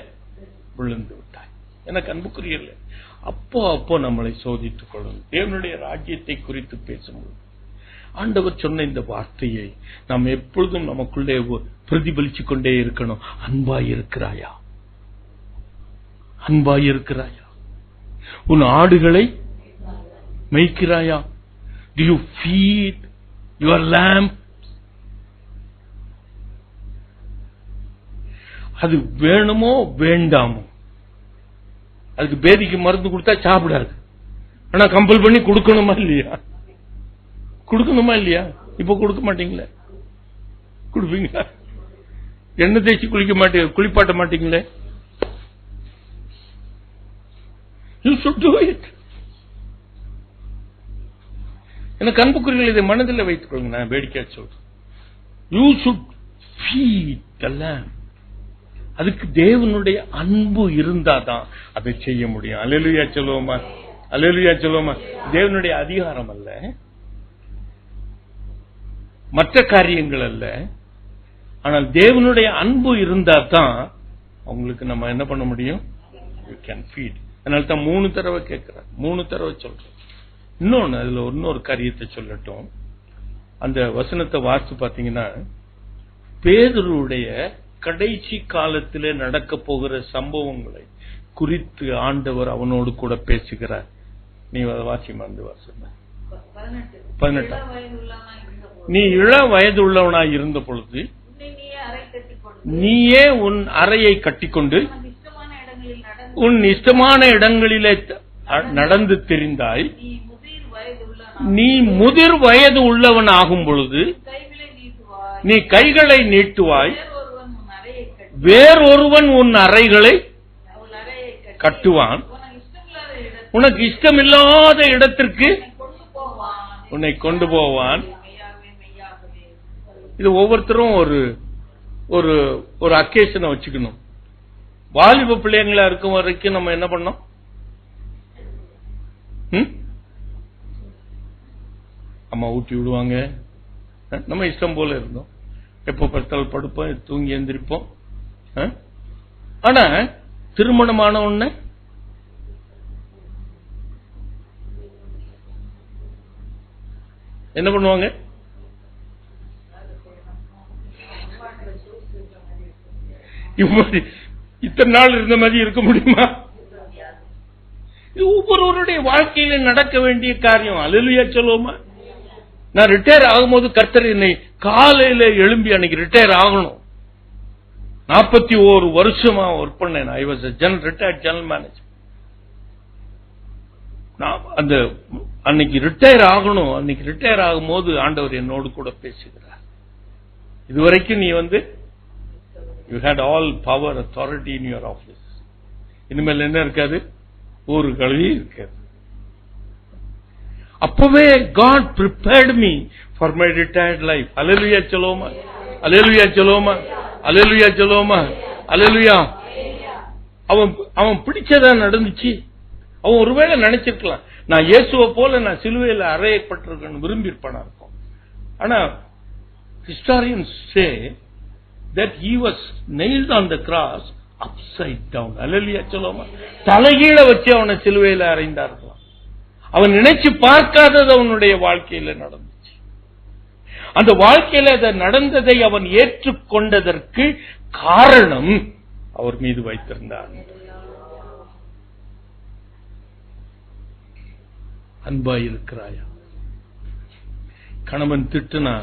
விழுந்து விட்டாய். எனக்கு அன்புக்குரியல. அப்போ நம்மளை சோதித்துக் கொள்ளும். தேவனுடைய ராஜ்யத்தை குறித்து பேசும்போது ஆண்டவர் சொன்ன இந்த வார்த்தையை நாம் எப்பொழுதும் நமக்குள்ளே பிரதிபலிச்சுக் கொண்டே இருக்கணும். அன்பாய் இருக்கிறாயா? அன்பாய் இருக்கிறாயா? உன் ஆடுகளை மேய்க்கிறாயா? Do you feed your lamb? அது வேணுமோ வேண்டாமோ, அதுக்கு பேதிக்கு மருந்து கொடுத்தா சாப்பிடாது. ஆனா கம்பல் பண்ணி கொடுக்கணுமா இல்லையா? கொடுக்கணுமா இல்லையா? இப்ப கொடுக்க மாட்டீங்களே, கொடுப்பீங்களா? எண்ணெய் தேய்ச்சி குளிப்பாட்ட மாட்டீங்களே? You should do it. எனக்கு அன்புக்குரியவர்கள் இதை மனதில் வைத்துக் கொள்ளுங்க. நான் வேடிக்கை சொல்றேன். You should feed the lamb. அதுக்கு தேவனுடைய அன்பு இருந்தாதான் அதை செய்ய முடியும். அல்லேலூயா சொல்லுவோமா. அல்லேலூயா சொல்லுவோமா. தேவனுடைய அதிகாரம் அல்ல, மற்ற காரியங்கள் அல்ல, ஆனால் தேவனுடைய அன்பு இருந்தா தான் அவங்களுக்கு நம்ம என்ன பண்ண முடியும்? You can feed. அதனால தான் 3 தடவை கேட்கிறார், 3 தடவை சொல்றோம். இன்னொன்னு, அதுல இன்னொரு காரியத்தை சொல்லட்டும். அந்த வசனத்தை வாசித்து பாத்தீங்கன்னா, பேதுருடைய கடைசி காலத்திலே நடக்க போகிற சம்பவங்களை குறித்து ஆண்டவர் அவனோடு கூட பேசுகிறார். நீ வாசிமா அந்த வசனம் 18. நீ இள வயது உள்ளவனாய் இருந்த பொழுது நீயே உன் அறையை கட்டிக்கொண்டு உன் இஷ்டமான இடங்களிலே நடந்து தெரிந்தாய். நீ முதிர் வயது உள்ளவன் ஆகும் பொழுது நீ கைகளை நீட்டுவாய், வேறொருவன் உன் அறைகளை கட்டுவான், உனக்கு இஷ்டமில்லாத இடத்திற்கு உன்னை கொண்டு போவான். இது ஒவ்வொருத்தரும் ஒரு ஒரு ஒரு அக்கேஷனை வச்சுக்கணும். வாலிப பிள்ளைங்களா இருக்கும் வரைக்கும் நம்ம என்ன பண்ணோம்? அம்மா ஊட்டி விடுவாங்க, நம்ம இஷ்டம் போல இருந்தோம், எப்போ பார்த்தாலும் படுப்போம், தூங்கி எந்திரிப்போம். ஆனா திருமணமான உடனே என்ன பண்ணுவாங்க? இத்தனை நாள் இருந்த மாதிரி இருக்க முடியுமா? இது ஒவ்வொருவருடைய வாழ்க்கையில நடக்க வேண்டிய காரியம். அல்லேலூயா சொல்லுவோமா? நான் ரிட்டையர் ஆகும்போது கர்த்தர் என்னை காலையில எழும்பி அன்னைக்கு ரிட்டையர் ஆகணும். 41 வருஷமா ஒர்க் பண்ணேன். I was retired general manager. அந்த அன்னைக்கு ரிட்டையர் ஆகணும். அன்னைக்கு ரிட்டையர் ஆகும்போது ஆண்டவர் என்னோடு கூட பேசுகிறார். இதுவரைக்கும் நீ you had all power, authority in your office. இனிமேல் என்ன இருக்காது? ஒரு கல்வி இருக்காது. அப்பவே God prepared me for my retired life. Hallelujah சொல்லுவோமா? Hallelujah சொல்லுவோமா? Hallelujah சொல்லுவோமா? Hallelujah. அவன் பிடிச்சதா நடந்துச்சு. அவன் ஒருவேளை நினைச்சிருக்கலாம், நான் இயேசுவை போல நான் சிலுவையில் அறையப்பட்டிருக்கேன்னு விரும்பி இருப்பானா இருக்கும். ஆனா historians say that he was nailed on the cross upside down. Hallelujah சொல்லுவோமா? தலைகீழ வச்சு அவனை சிலுவையில் அறைந்தார்களாம். அவன் நினைச்சு பார்க்காதது அவனுடைய வாழ்க்கையில நடந்துச்சு. அந்த வாழ்க்கையில அது நடந்ததை அவன் ஏற்றுக்கொண்டதற்கு காரணம் அவர் மீது வைத்திருந்தார் அன்பாய் இருக்கிறாயா? கணவன் திட்டுனா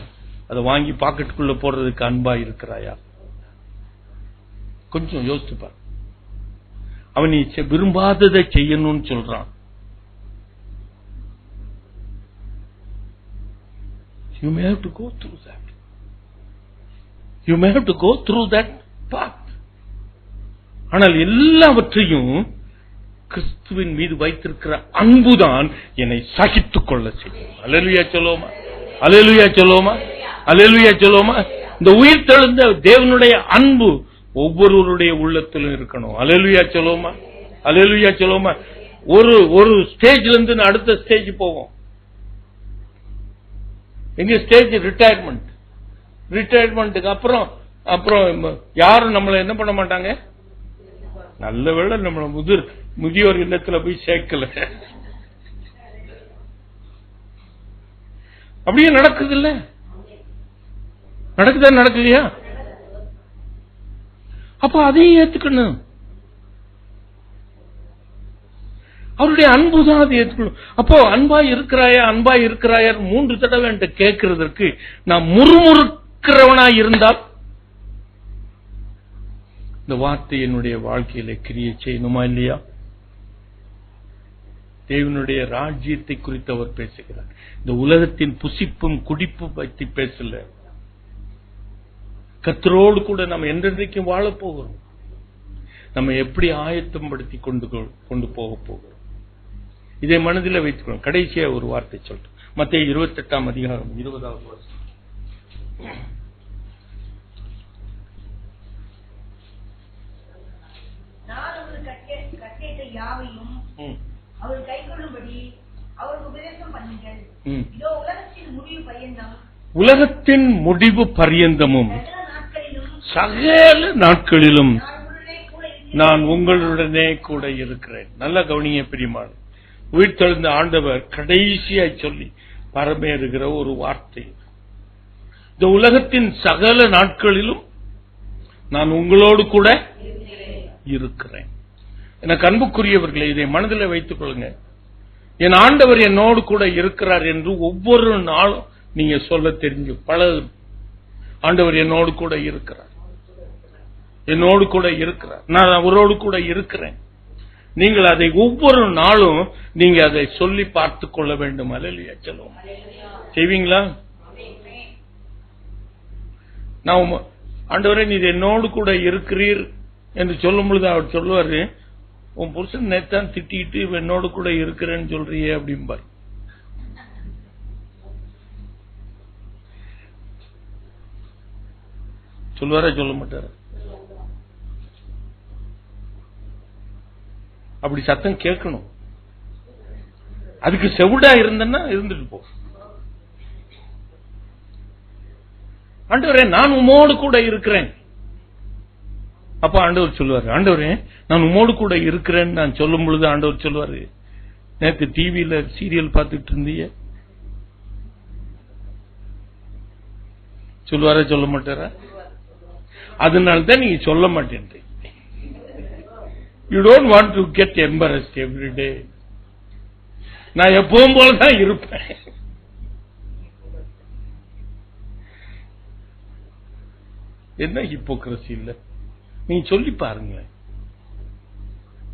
அதை வாங்கி பாக்கெட்டுக்குள்ள போடுறதுக்கு அன்பாய் இருக்கிறாயா? கொஞ்சம் யோசித்து பார். அவன் நீ விரும்பாததை செய்யணும்னு சொல்றான். You may have to go through that. You may have to go through that path. ஆனால் எல்லாவற்றையும் கிறிஸ்துவின் மீது வைத்திருக்கிற அன்புதான் என்னை சகித்துக் கொள்ள செய்யும். அல்லேலூயா சொல்லுவோமா? அல்லேலூயா சொல்லுவோமா? அல்லேலூயா சொல்லுவோமா? இந்த உயிர் தெழுந்த தேவனுடைய அன்பு ஒவ்வொருவருடைய உள்ளத்திலும் இருக்கணும். அல்லேலூயா சொல்லுவோமா? அல்லேலூயா சொல்லுவோமா? ஒரு ஸ்டேஜ்ல இருந்து அடுத்த ஸ்டேஜ் போவோம். எங்க ஸ்டேஜ்? ரிட்டையர்மெண்ட். ரிட்டையர்மெண்ட்டுக்கு அப்புறம் யாரும் நம்மளை என்ன பண்ண மாட்டாங்க. நல்ல வேளை நம்மள முதியோர் இல்லத்துல போய் சேர்க்கல. அப்படியே நடக்குது இல்ல? நடக்குதா நடக்கலையா? அப்ப அதையும் ஏத்துக்கணும். அவருடைய அன்புதான் அதை ஏற்றுக்கணும். அப்போ அன்பாய் இருக்கிறாயா, அன்பாய் இருக்கிறாயா 3 தடவை என்கிட்ட கேட்கறதற்கு நான் முறுமுறுக்கிறவனாய் இருந்தால் இந்த வார்த்தை என்னுடைய வாழ்க்கையில கிரியை செய்யணுமா இல்லையா? தேவனுடைய ராஜ்யத்தை குறித்து அவர் பேசுகிறார். இந்த உலகத்தின் புசிப்பும் குடிப்பும் பற்றி பேசல. கர்த்தரோடு கூட நம்ம என்றென்றைக்கும் வாழ போகிறோம். நம்ம எப்படி ஆயத்தம் படுத்தி கொண்டு போக போகிறோம், இதை மனதில் வைத்துக்கணும். கடைசியா ஒரு வார்த்தை சொல்றேன். மத்தேயு 28ஆம் அதிகாரம் 20வது வசனம். நான் உங்களுக்கு கட்டளையிட்ட யாவையும் அவர் கைக்கொள்ளும்படி அவருக்கு உபதேசம் பண்ணுங்கள். இதோ உலகத்தின் முடிவு பரியந்தமும் சகல நாட்களிலும் நான் உங்களுடனே கூட இருக்கிறேன். நல்ல கவனிங்க பிரியமான, உயிர்த்தெழுந்த ஆண்டவர் கடைசியாய் சொல்லி பரமேறுகிற ஒரு வார்த்தை, இந்த உலகத்தின் சகல நாட்களிலும் நான் உங்களோடு கூட இருக்கிறேன். எனக்கு அன்புக்குரியவர்களை இதை மனதில் வைத்துக் கொள்ளுங்க. என் ஆண்டவர் என்னோடு கூட இருக்கிறார் என்று ஒவ்வொரு நாளும் நீங்க சொல்ல தெரிஞ்சு பல. ஆண்டவர் என்னோடு கூட இருக்கிறார், என்னோடு கூட இருக்கிறார், நான் அவரோடு கூட இருக்கிறேன். நீங்கள் அதை ஒவ்வொரு நாளும் நீங்க அதை சொல்லி பார்த்துக் கொள்ள வேண்டும். அல்லேலூயா சொல்லுவோம். செய்வீங்களா? நான் ஆண்டவரே நீ என்னோடு கூட இருக்கிறீர் என்று சொல்லும் பொழுது அவர் சொல்லுவாரு, உன் புருஷன் நேத்தான் திட்டிட்டு என்னோடு கூட இருக்கிறேன்னு சொல்றியே அப்படிம்பார். சொல்லுவாரா? சொல்ல மாட்டார? அப்படி சத்தம் கேட்கணும். அதுக்கு செவிடா இருந்தேன்னா இருந்துட்டு போ. ஆண்டவரே நான் உம்மோடு கூட இருக்கிறேன். அப்ப ஆண்டவர் சொல்லுவாரு, ஆண்டவரே நான் உம்மோடு கூட இருக்கிறேன்னு நான் சொல்லும் பொழுது ஆண்டவர் சொல்லுவாரு, நேற்று டிவியில சீரியல் பார்த்துட்டு இருந்தீங்க, சொல்லுவாரா சொல்ல மாட்டாரா? அதனால்தான் நீங்க சொல்ல மாட்டேன். You don't want to get embarrassed every day. நான் எப்பவும் போலதான் இருப்பேன். என்ன ஹிப்போக்ரசி இல்ல? நீங்க சொல்லி பாருங்க,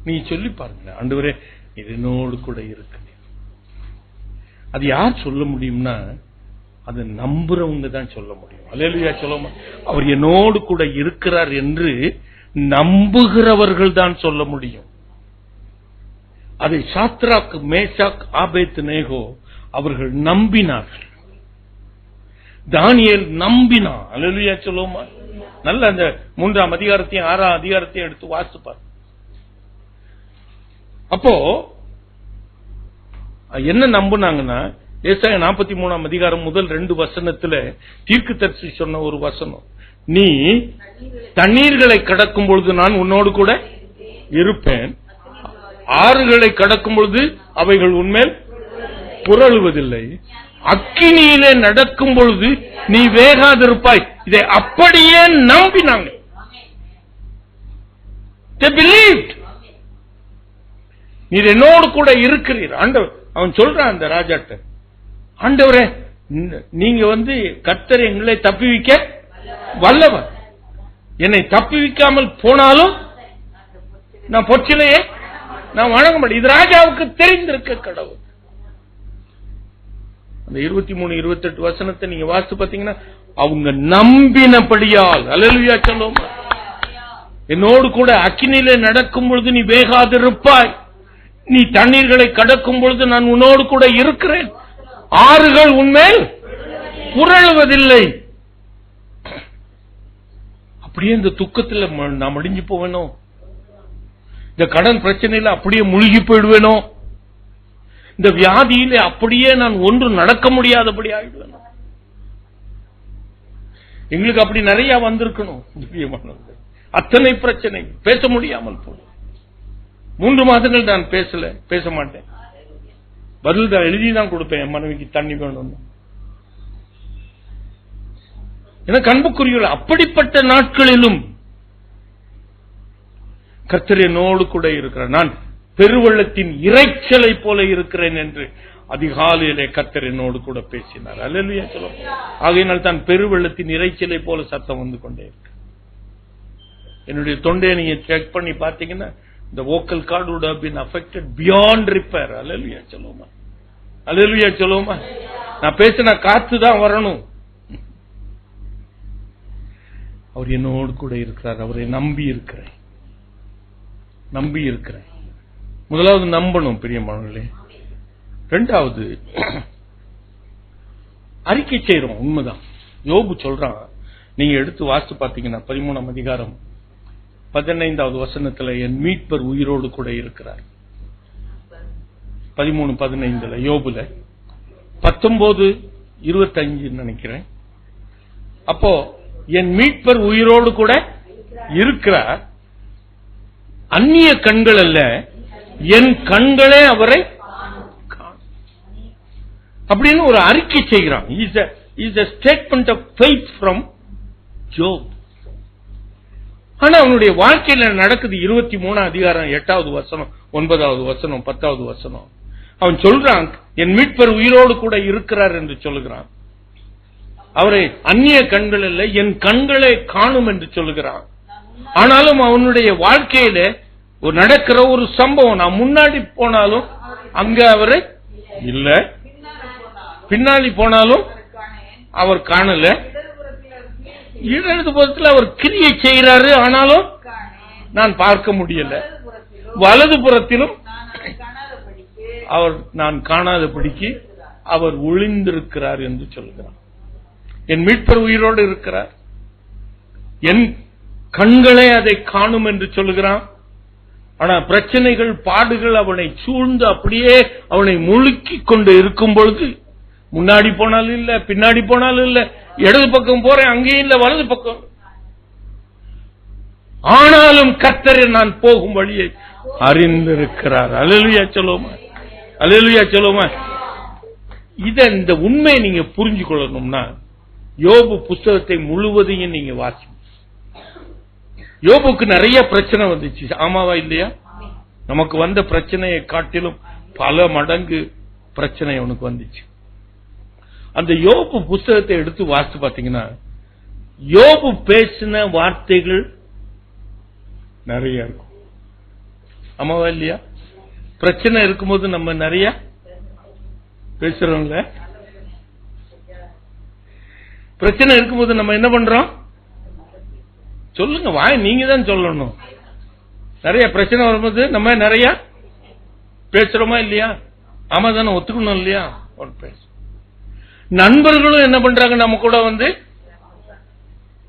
நீங்க சொல்லி பாருங்க, ஆண்டவரே என்னோடு கூட இருக்கு. அது யார் சொல்ல முடியும்னா அதை நம்புறவங்க தான் சொல்ல முடியும். அல்லேலூயா சொல்லுமா. அவர் என்னோடு கூட இருக்கிறார் என்று நம்புகிறவர்கள் தான் சொல்ல முடியும். அதை சாத்ராக், மேஷாக், ஆபேத்நேகோ அவர்கள் நம்பினார்கள். தானியேல் நம்பினான். அல்லேலூயா சொல்லுமா. நல்ல அந்த 3ஆம் அதிகாரத்தையும் 6ஆம் அதிகாரத்தையும் எடுத்து வாசிப்பார். அப்போ என்ன நம்புனாங்கன்னா, ஏசாயா 43ஆம் அதிகாரம் முதல் 2 வசனத்துல தீர்க்கதரிசி சொன்ன ஒரு வசனம், நீ தண்ணீர்களை கடக்கும் பொழுது நான் உன்னோடு கூட இருப்பேன், ஆறுகளை கடக்கும் பொழுது அவைகள் உன்மேல் புரளுவதில்லை, அக்கினியிலே நடக்கும் பொழுது நீ வேகாதிருப்பாய். இதை அப்படியே நம்பினாங்க. They believed. நீர் என்னோடு கூட இருக்கிறீர். ஆண்டவர் அவன் சொல்றான் அந்த ராஜாட்ட, ஆண்டவரே நீங்க கர்த்தர் எங்களை தப்பிவிக்க வல்லவர், என்னை தப்பிவிக்காமல் போனாலும் நான் பொச்சிலையே நான் வணங்க மாட்டேன். இது ராஜாவுக்கு தெரிந்திருக்க கடவுள். அந்த 23, 28 வசனத்தை நீங்க வாசித்து பாத்தீங்கன்னா, அவங்க நம்பினபடியால், அல்லேலூயா சொல்லுவோம், என்னோடு கூட அக்கினியிலே நடக்கும் பொழுது நீ வேகாதிருப்பாய், நீ தண்ணீர்களை கடக்கும் பொழுது நான் உன்னோடு கூட இருக்கிறேன், ஆறுகள் உன்மேல் புரளுவதில்லை. அப்படியே இந்த துக்கத்தில் நான் மடிஞ்சு போவேனோ, இந்த கடன் பிரச்சனையில அப்படியே மூழ்கி போயிடுவேனோ, இந்த வியாதியிலே அப்படியே நான் ஒன்றும் நடக்க முடியாதபடி ஆயிடுவேனோ. எங்களுக்கு அப்படி நிறைய வந்திருக்கணும். அத்தனை பிரச்சனை, பேச முடியாமல் போன 3 மாதங்கள் நான் பேச மாட்டேன். பதில் தான் எழுதிதான் கொடுப்பேன், என் மனைவிக்கு தண்ணி வேணும். எனக்கு அன்புக்குரியவர்கள், அப்படிப்பட்ட நாட்களிலும் கர்த்தர் என்னோடு கூட இருக்கிறார். நான் பெருவெள்ளத்தின் இரைச்சலை போல இருக்கிறேன் என்று அதிகாலையிலே கர்த்தர் என்னோடு கூட பேசினார். அல்லேலூயா சொல்லுவோம். ஆகையினால் தான் பெருவெள்ளத்தின் இரைச்சலை போல சத்தம் வந்து கொண்டே இருக்கு. என்னுடைய தொண்டையை நீங்க செக் பண்ணி பாத்தீங்கன்னா, the vocal cord would have been affected beyond repair. அல்லேலூயா சொல்லுவோமா. அல்லேலூயா சொல்லுவோமா. நான் பேசின காத்து தான் வரணும். அவர் என்னோடு கூட இருக்கிறார். அவரை நம்பி இருக்கிறேன். முதலாவது நம்பணும் பிரியமானவர்களே. 2வது அறிக்கை செய்யறோம். உண்மைதான். யோபு சொல்றான், நீங்க எடுத்து வாசித்து பாத்தீங்கன்னா 13ஆம் அதிகாரம் 15வது வசனத்துல என் மீட்பர் உயிரோடு கூட இருக்கிறார். 13:15 யோபுல 19:25 நினைக்கிறேன். அப்போ என் மீட்பர் உயிரோடு கூட இருக்கிறார், அந்நிய கண்கள் அல்ல, என் கண்களே அவரை அப்படின்னு ஒரு அறிக்கை செய்கிறான். Is a statement of faith from Job. ஆனா அவனுடைய வாழ்க்கையில நடக்குது. 23ஆம் அதிகாரம் 8வது வசனம், 9வது வசனம், 10வது வசனம். அவன் சொல்றான், என் மீட்பர் உயிரோடு கூட இருக்கிறார் என்று சொல்லுகிறான். அவரை அந்நிய கண்கள் அல்ல, என் கண்களை காணும் என்று சொல்லுகிறான். ஆனாலும் அவனுடைய வாழ்க்கையில நடக்கிற ஒரு சம்பவம், நான் முன்னாடி போனாலும் அங்க அவரை இல்ல, பின்னாடி போனாலும் அவர் காணல, இடது புறத்தில் அவர் கிரியை செய்கிறாரு, ஆனாலும் நான் பார்க்க முடியல, வலது புறத்திலும் அவர் நான் காணாதபடிக்கு அவர் ஒளிந்திருக்கிறார் என்று சொல்கிறார். என் மீட்பர் உயிரோடு இருக்கிறார், என் கண்களே அதை காணும் என்று சொல்லுகிறான். ஆனா பிரச்சனைகள் பாடுகள் அவனை சூழ்ந்து அப்படியே அவனை முழுக்கி கொண்டு இருக்கும் பொழுது, முன்னாடி போனாலும் இல்ல, பின்னாடி போனாலும் இல்ல, இடது பக்கம் போறேன் அங்கேயும் இல்ல, வலது பக்கம், ஆனாலும் கர்த்தர் நான் போகும் வழியை அறிந்திருக்கிறார். அல்லேலூயா சொல்லுவோமா, அல்லேலூயா சொல்லுவோமா. இந்த உண்மையை நீங்க புரிஞ்சு கொள்ளணும்னா யோபு புஸ்தகத்தை முழுவதையும் நீங்க வாசிங்க. யோபுக்கு நிறைய பிரச்சனை வந்துச்சு, ஆமாவா இல்லையா? நமக்கு வந்த பிரச்சனையை காட்டிலும் பல மடங்கு பிரச்சனை அவனுக்கு வந்துச்சு. அந்த யோபு புஸ்தகத்தை எடுத்து வாசித்து பாத்தீங்கன்னா யோபு பேசின வார்த்தைகள் நிறைய இருக்கும், ஆமாவா இல்லையா? பிரச்சனை இருக்கும்போது நம்ம நிறைய பேசுறோம்ல. பிரச்சனை இருக்கும்போது நம்ம என்ன பண்றோம் சொல்லுங்க, வாய் நீங்க தான் சொல்லணும். நிறைய பிரச்சனை வரும்போது நம்ம நிறைய பேசுறோமா இல்லையா? ஆமா தானே, ஒத்துக்கணும் இல்லையா? நண்பர்களும் என்ன பண்றாங்க, நம்ம கூட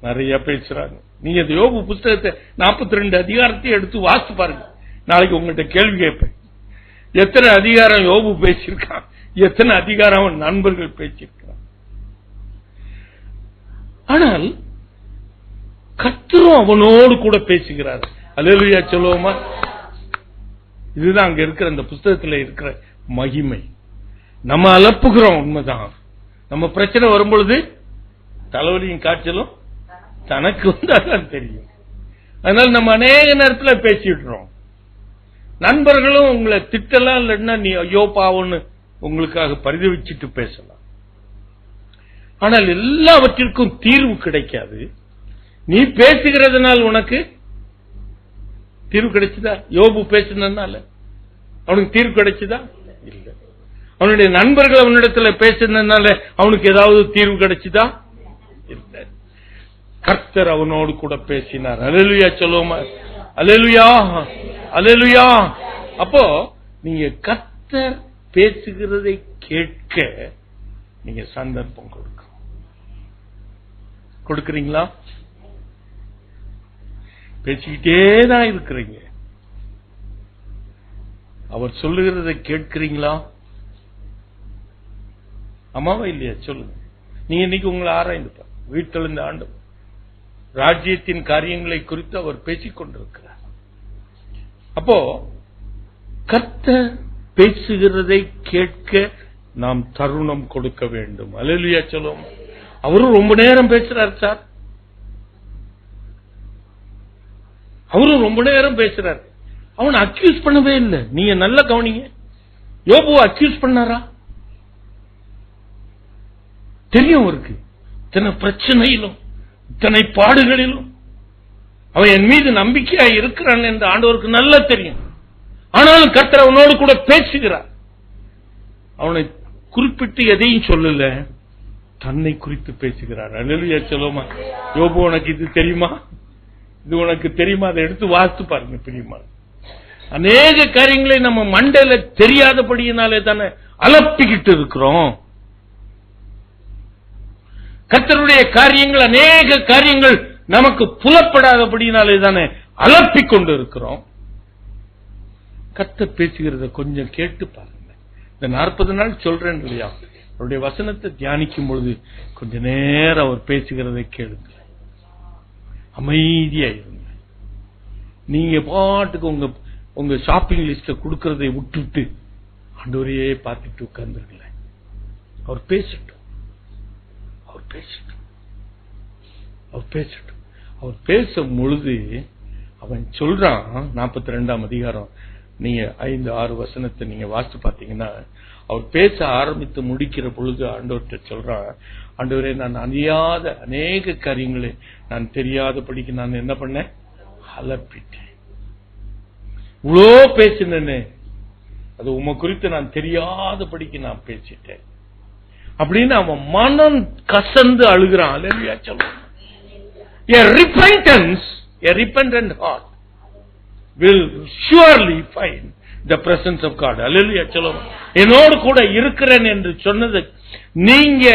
நிறைய பேசுறாங்க. நீங்க யோபு புஸ்தகத்தை 42 அதிகாரத்தை எடுத்து வாசித்து பாருங்க. நாளைக்கு உங்கள்கிட்ட கேள்வி கேட்பேன், எத்தனை அதிகாரம் யோபு பேசியிருக்கான், எத்தனை அதிகாரம் நண்பர்கள் பேசியிருக்கான். ஆனால் கர்த்தரும் அவனோடு கூட பேசுகிறார். அல்லேலூயா சொல்லுவோமா. இதுதான் அங்க இருக்கிற அந்த புஸ்தகத்தில் இருக்கிற மகிமை. நம்ம அலப்புகிறோம், உண்மைதான். நம்ம பிரச்சனை வரும்பொழுது தலைவலியும் காய்ச்சலும் தனக்கு வந்தாதான் தெரியும். அதனால நம்ம அநேக நேரத்தில் பேசிடுறோம். நண்பர்களும் உங்களை திட்டலாம், இல்லைன்னா நீ ஐயோ பாவம்னு உங்களுக்காக பரிதவிச்சுட்டு பேசலாம். ஆனால் எல்லாவற்றிற்கும் தீர்வு கிடைக்காது. நீ பேசுகிறதுனால் உனக்கு தீர்வு கிடைச்சதா? யோபு பேசினால அவனுக்கு தீர்வு கிடைச்சதா? இல்ல. அவனுடைய நண்பர்கள் அவனிடத்துல பேசினால அவனுக்கு ஏதாவது தீர்வு கிடைச்சதா? இல்ல. கர்த்தர் அவனோடு கூட பேசினார். அல்லேலூயா சொல்லுவோமா, அல்லேலூயா, அல்லேலூயா. அப்போ நீங்க கர்த்தர் பேசுகிறதை கேட்க நீங்க சந்தர்ப்பம் கொடுக்கிறீங்களா? பேசிக்கிட்டே தான் இருக்கிறீங்க. அவர் சொல்லுகிறதை கேட்கிறீங்களா? அம்மாவா இல்லையா சொல்லுங்க. நீங்க இன்னைக்கு உங்களை ஆராய்ந்து வீட்டில் இருந்து ஆண்டு ராஜ்யத்தின் காரியங்களை குறித்து அவர் பேசிக் கொண்டிருக்கிறார். அப்போ கர்த்தர் பேசுகிறதை கேட்க நாம் தருணம் கொடுக்க வேண்டும். அல்லேலூயா சொல்லுவோம். அவரும் ரொம்ப நேரம் பேசுறார் சார், அவரும் ரொம்ப நேரம் பேசுறாரு. அவனை அக்யூஸ் பண்ணவே இல்லை. நீங்க நல்ல கவனிங்க, யோபுவை அக்யூஸ் பண்ணாரா? தெரியும் அவருக்கு, இத்தனை பிரச்சனையிலும் இத்தனை பாடுகளிலும் அவன் என் மீது நம்பிக்கையா இருக்கிறான் என்று ஆண்டவருக்கு நல்லா தெரியும். ஆனாலும் கர்த்தர் அவனோடு கூட பேசுகிறார். அவனை குறிப்பிட்டு எதையும் சொல்லல, தன்னை குறித்து பேசுகிறார். அல்லேலூயா சொல்லுமா. யோபு உனக்கு இது தெரியுமா, இது உனக்கு தெரியுமா? அதை எடுத்து வாசித்து பாருங்க பிரியமா. அநேக காரியங்களை நம்ம மண்டையில தெரியாதபடியினாலே தானே அலப்பிக்கிட்டு இருக்கிறோம். கர்த்தருடைய காரியங்கள், அநேக காரியங்கள் நமக்கு புலப்படாதபடியினாலே தானே அலப்பிக் கொண்டு இருக்கிறோம். கர்த்தர் பேசுகிறத கொஞ்சம் கேட்டு பாருங்க. இந்த 40 நாள் சொல்றேன் இல்லையா, அவருடைய வசனத்தை தியானிக்கும் பொழுது கொஞ்ச நேரம் அவர் பேசுகிறதை கேளுங்க, அமைதியா இருங்க. நீங்க பாட்டுக்கு உங்க ஷாப்பிங் லிஸ்ட கொடுக்கறதை விட்டுட்டு ஆண்டவரையே பார்த்துட்டு உட்கார்ந்துருக்கல. அவர் பேசட்டும், அவர் பேசட்டும், அவர் பேசட்டும். அவர் பேசும் பொழுது அவன் சொல்றான். 42ஆம் அதிகாரம் நீங்க 5-6 வசனத்தை நீங்க வாசித்து பாத்தீங்கன்னா, அவர் பேச ஆரம்பித்து முடிக்கிற பொழுது ஆண்டவர்கிட்ட சொல்றான், ஆண்டவரே நான் அறியாத அநேக காரியங்களை நான் தெரியாதபடிக்கு நான் என்ன பண்ணேன், அலப்பிட்டேன். இவ்வளோ பேசினேன்னு அது உமை குறித்து நான் தெரியாதபடிக்கு நான் பேசிட்டேன் அப்படின்னு அவன் மனம் கசந்து அழுகிறான். அல்லேலூயா சொல்லுங்க. A repentant heart will surely find the presence of God. அல்லேலூயா சொல்லுங்க. என்னோடு கூட இருக்கிறேன் என்று சொன்னது நீங்க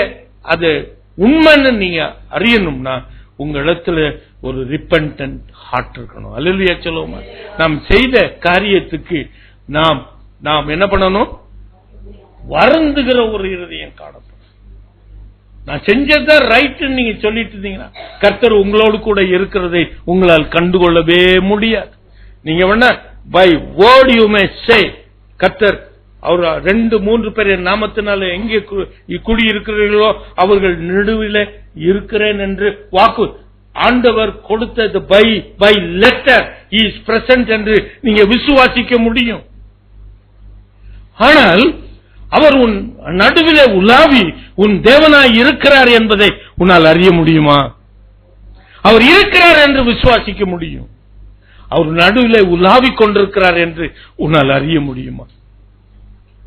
அது உண்மைன்னு நீங்க அறியணும்னா உங்க இடத்துல ஒரு ரிப்பன்டன்ட் ஹார்ட் இருக்கணும். அல்லேலூயா சொல்லுவோமா? நாம் செய்த காரியத்துக்கு நாம் என்ன பண்ணணும்? வருந்துகிற ஒரு இருதயம் காணப்படும். நான் செஞ்சதுதான் ரைட் நீங்க சொல்லிட்டு இருந்தீங்கன்னா கர்த்தர் உங்களோடு கூட இருக்கிறதை உங்களால் கண்டுகொள்ளவே முடியாது. நீங்க வேணா பை வேர்ட் யூ மே சே, கர்த்தர் அவர் 2-3 பேர் என் நாமத்தினால எங்கே குடி இருக்கிறீர்களோ அவர்கள் நடுவில் இருக்கிறேன் என்று வாக்கு ஆண்டவர் கொடுத்தது பை லெட்டர் இஸ் பிரசன்ட் என்று நீங்க விசுவாசிக்க முடியும். ஆனால் அவர் உன் நடுவிலே உலாவி உன் தேவனாய் இருக்கிறார் என்பதை உன்னால் அறிய முடியுமா? அவர் இருக்கிறார் என்று விசுவாசிக்க முடியும். அவர் நடுவிலே உலாவி கொண்டிருக்கிறார் என்று உன்னால் அறிய முடியுமா?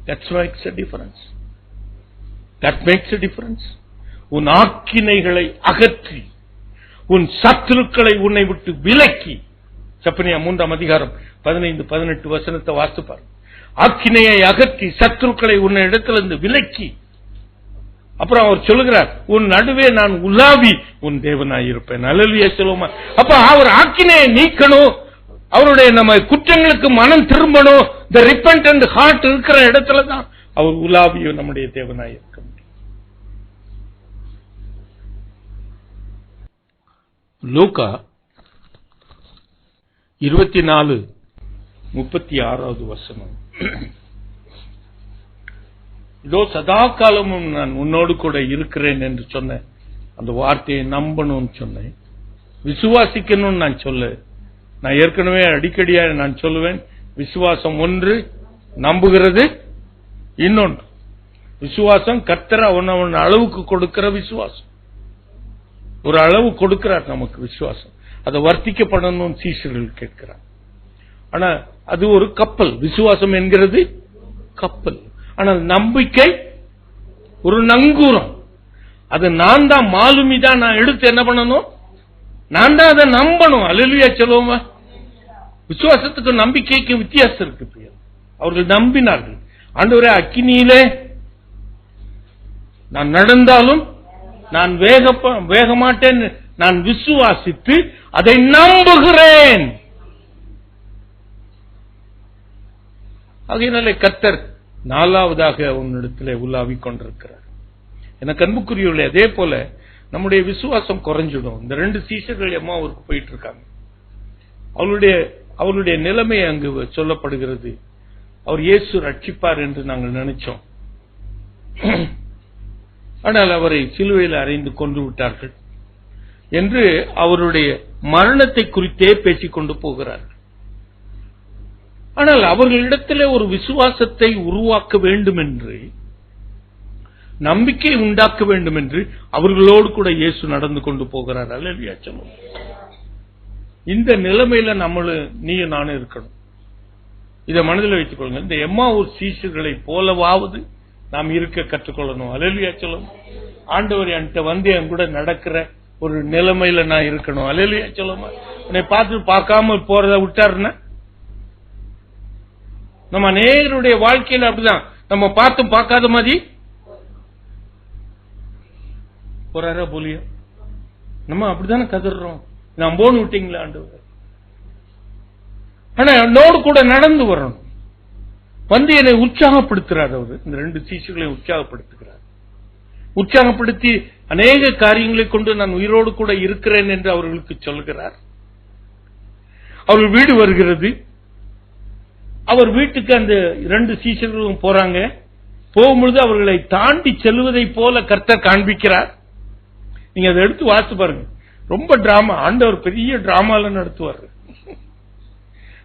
That makes a difference. That makes a difference. உன் ஆக்கினைகளை அகற்றி உன் சத்துருக்களை உன்னை விட்டு விலக்கி, செப்பனியா 3ஆம் அதிகாரம் 15-18 வசனத்தை வாசிப்பார். ஆக்கினையை அகற்றி சத்துருக்களை உன்னை இடத்திலிருந்து விலக்கி, அப்புறம் அவர் சொல்லுகிறார் உன் நடுவே நான் உலாவி உன் தேவனாய் இருப்பேன். அல்லேலூயா சொல்லுவோமா? அப்ப அவர் ஆக்கினையை நீக்கணும், அவருடைய நம்ம குற்றங்களுக்கு மனம் திரும்பணும். இந்த ரிப்பன்டன்ட் ஹார்ட் இருக்கிற இடத்துல தான் அவர் உலாவியும் நம்முடைய தேவனாய் இருக்க முடியும். லூக்கா 24:36 வசனம். இதோ சதா காலமும் நான் உன்னோடு கூட இருக்கிறேன் என்று சொன்ன அந்த வார்த்தையை நம்பணும்னு சொன்னேன், விசுவாசிக்கணும்னு நான் சொல்ல. நான் ஏற்கனவே அடிக்கடியாக நான் சொல்லுவேன், விசுவாசம் ஒன்று, நம்புகிறது இன்னொன்று. விசுவாசம் கர்த்தர் அவன் அளவுக்கு கொடுக்கிற விசுவாசம். ஒரு அளவு கொடுக்கிறார் நமக்கு விசுவாசம், அதை வர்த்திக்கப்படணும் சீஷர்கள் கேட்கிறார். ஆனா அது ஒரு கப்பல், விசுவாசம் என்கிறது கப்பல். ஆனால் நம்பிக்கை ஒரு நங்கூரம். அது நான் தான் மாலுமிதான், நான் எடுத்து என்ன பண்ணணும்? நான் தான் அதை நம்பணும். அல்லேலூயா சொல்லுவோமா? விசுவாசத்துக்கு நம்பிக்கைக்கு வித்தியாசம் இருக்கு. அவர்கள் நம்பினார்கள். ஆண்டவரே, அக்கினியிலே நான் நடந்தாலும் நான் வேக மாட்டேன், நான் விசுவாசித்து அதை நம்புகிறேன். ஆகையினாலே கர்த்தர் 4வதாக உன்னிடத்திலே உலாவிக் கொண்டிருக்கிறார். எனக்கு அன்புக்குரியவர்களே, அதே போல நம்முடைய விசுவாசம் குறைஞ்சிடும். இந்த 2 சீஷர்கள் எம்மாவூருக்கு போயிட்டு இருக்காங்க. அவருடைய நிலைமை அங்கு சொல்லப்படுகிறது. அவர் இயேசு ரட்சிப்பார் என்று நாங்கள் நினைச்சோம். ஆனால் அவரை சிலுவையில் அறைந்து கொண்டு விட்டார்கள் என்று அவருடைய மரணத்தை குறித்தே பேசிக் கொண்டு போகிறார்கள். ஆனால் அவர்களிடத்திலே ஒரு விசுவாசத்தை உருவாக்க வேண்டும் என்று, நம்பிக்கை உண்டாக்க வேண்டும் என்று அவர்களோடு கூட இயேசு நடந்து கொண்டு போகிறார். அல்லேலூயா சொல்லுவோம். இந்த நிலைமையில நீயும் நானும் இருக்கணும். இதை மனதில் வைத்துக் கொள்ளுங்க. இந்த எம்மாவூர் சீஷர்களை போலவாவது நாம் இருக்க கற்றுக்கொள்ளணும். அல்லேலூயா சொல்லுவோம். ஆண்டவர் என்கிட்ட வந்து என் கூட நடக்கிற ஒரு நிலைமையில நான் இருக்கணும். அல்லேலூயா சொல்லுவோம். என்னை பார்த்து பார்க்காம போறத விட்டாருன்னா, நம்ம அநேகருடைய வாழ்க்கையில அப்படிதான், நம்ம பார்த்தும் பார்க்காத மாதிரி போறாரா போலியா, நம்ம அப்படித்தானே கதறோம். நான் போன்னு விட்டீங்களா ஆண்டவர்? ஆனா என்னோடு கூட நடந்து வரணும். வந்து என்னை உற்சாகப்படுத்துறார். அவர் இந்த 2 சீஷர்களை உற்சாகப்படுத்துகிறார். உற்சாகப்படுத்தி அநேக காரியங்களை கொண்டு நான் உயிரோடு கூட இருக்கிறேன் என்று அவர்களுக்கு சொல்கிறார். அவர்கள் வீடு வருகிறது. அவர் வீட்டுக்கு அந்த 2 சீஷர்களும் போறாங்க. போகும்பொழுது அவர்களை தாண்டி செல்வதை போல கர்த்தர் காண்பிக்கிறார். நீங்க அதை எடுத்து வாசித்து பாருங்க. ரொம்ப டிராமா, ஆண்டவர் பெரிய டிராமால நடத்துவார்.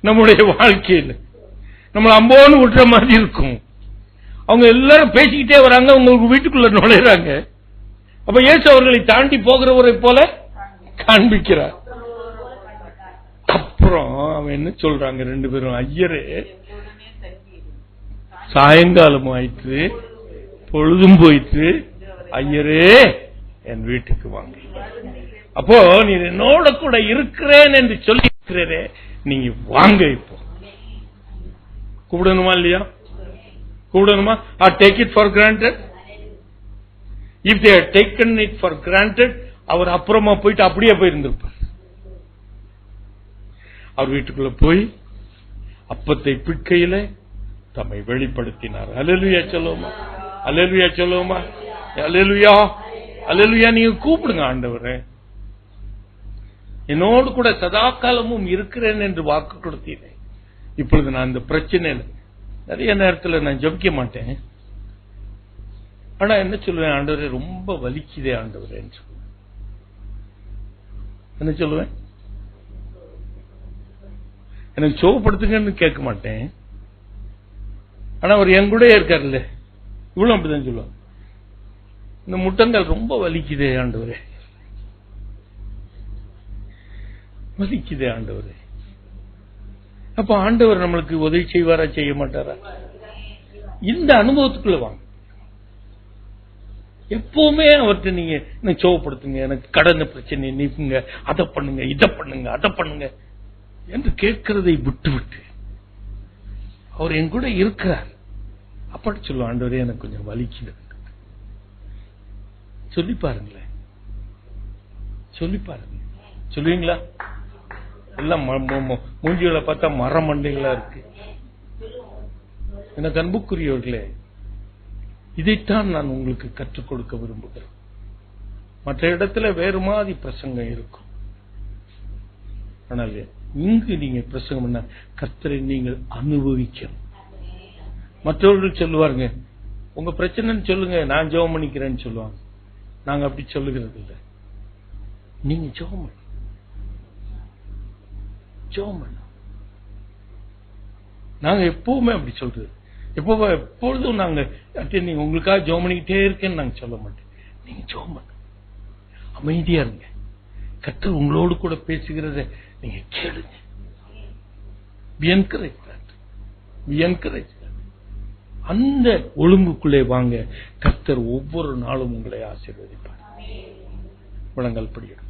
நம்முடைய வாழ்க்கையில் நம்மள அம்போன்னு விட்டுற மாதிரி இருக்கும். அவங்க எல்லாரும் பேசிக்கிட்டே வராங்க, உங்களுக்கு வீட்டுக்குள்ள நுழைறாங்க. அப்ப இயேசு அவர்களை தாண்டி போகிறவரை போல காண்பிக்கிறார். அப்புறம் அவன் என்ன சொல்றாங்க 2 பேரும், ஐயரே சாயங்காலம் ஆயிற்று, பொழுதும் போயிற்று, ஐயரே என் வீட்டுக்கு வாங்க. அப்போ நீ என்னோட கூட இருக்கிறேன் என்று சொல்லி இருக்கிறே, நீங்க வாங்க. இப்போ கூப்பிடணுமா இல்லையா? கூப்பிடணுமா? Take it for granted. If they had taken it for granted, அவர் அப்புறமா போயிட்டு அப்படியே போயிருந்திருப்பார். அவர் வீட்டுக்குள்ள போய் அப்பத்தை பிட்கையில தம்மை வெளிப்படுத்தினார். அல்லேலூயா சொல்லுவோமா, அல்லேலூயா சொல்லுவோமா, அல்லேலூயா, அல்லேலூயா. நீங்க கூப்பிடுங்க, ஆண்டவரே என்னோடு கூட சதா காலமும் இருக்கிறேன் என்று வாக்கு கொடுத்தீரேன். இப்பொழுது நான் இந்த பிரச்சனையில் நிறைய நேரத்தில் நான் ஜெபிக்க மாட்டேன். ஆனா என்ன சொல்லுவேன், ஆண்டவரே ரொம்ப வலிக்குதே ஆண்டவரே, என்ன சொல்லுவேன், எனக்கு சோகப்படுத்துங்கன்னு கேட்க மாட்டேன். ஆனா அவர் என் கூட இருக்காருல்ல, இவ்வளவு அப்படிதான் சொல்லுவாங்க, இந்த முட்டங்கள் ரொம்ப வலிக்குதே ஆண்டவரே, வலிக்குதே ஆண்டவரே. அப்ப ஆண்டவர் நம்மளுக்கு உதவி செய்வாரா, செய்ய மாட்டாரா? இந்த அனுபவத்துக்குள்ள வாங்க. எப்பவுமே அவர்கிட்ட நீங்க எனக்கு சோகப்படுத்துங்க, எனக்கு கடன் பிரச்சனை நீக்குங்க, அதை பண்ணுங்க, இதை பண்ணுங்க, அதை பண்ணுங்க என்று கேட்கிறதை விட்டு விட்டு அவர் என் கூட இருக்கிறார். அப்படி சொல்லுவோம், ஆண்டவரே எனக்கு கொஞ்சம் வலிக்குது, சொல்லி பாருங்களேன், சொல்லி பாருங்க. சொல்லுவீங்களா? எல்லாம் மூஞ்சிகளை பார்த்தா மரமண்டைகளா இருக்கு. எனக்கு அன்புக்குரியவர்களே, இதைத்தான் நான் உங்களுக்கு கற்றுக் கொடுக்க விரும்புகிறேன். மற்ற இடத்துல வேறு மாதிரி பிரசங்கம் இருக்கும். ஆனால் இங்கு நீங்க பிரசங்கம் பண்ண கர்த்தரை நீங்கள் அனுபவிக்கணும். மற்றவர்கள் சொல்லுவாருங்க, உங்க பிரச்சனைன்னு சொல்லுங்க, நான் ஜெபம் பண்ணிக்கிறேன்னு சொல்லுவாங்க. நாங்க அப்படி சொல்லுகிறது இல்லை. நீங்க ஜெபம் பண்ணு, ஜெபம் பண்ணு. நாங்க எப்பவுமே அப்படி சொல்றது, எப்பொழுதும் நாங்க நீங்க உங்களுக்காக ஜெபம் பண்ணிக்கிட்டே இருக்கேன்னு நாங்க சொல்ல மாட்டேன். நீங்க ஜெபம் பண்ணு, அமைதியா இருங்க, கர்த்தர் உங்களோடு கூட பேசுகிறத நீங்க கேளுங்க. Be encouraged. Be encouraged. அந்த ஒழுங்குக்குள்ளே வாங்க, கர்த்தர் ஒவ்வொரு நாளும் உங்களை ஆசீர்வதிப்பார். வழங்கல் படியும்.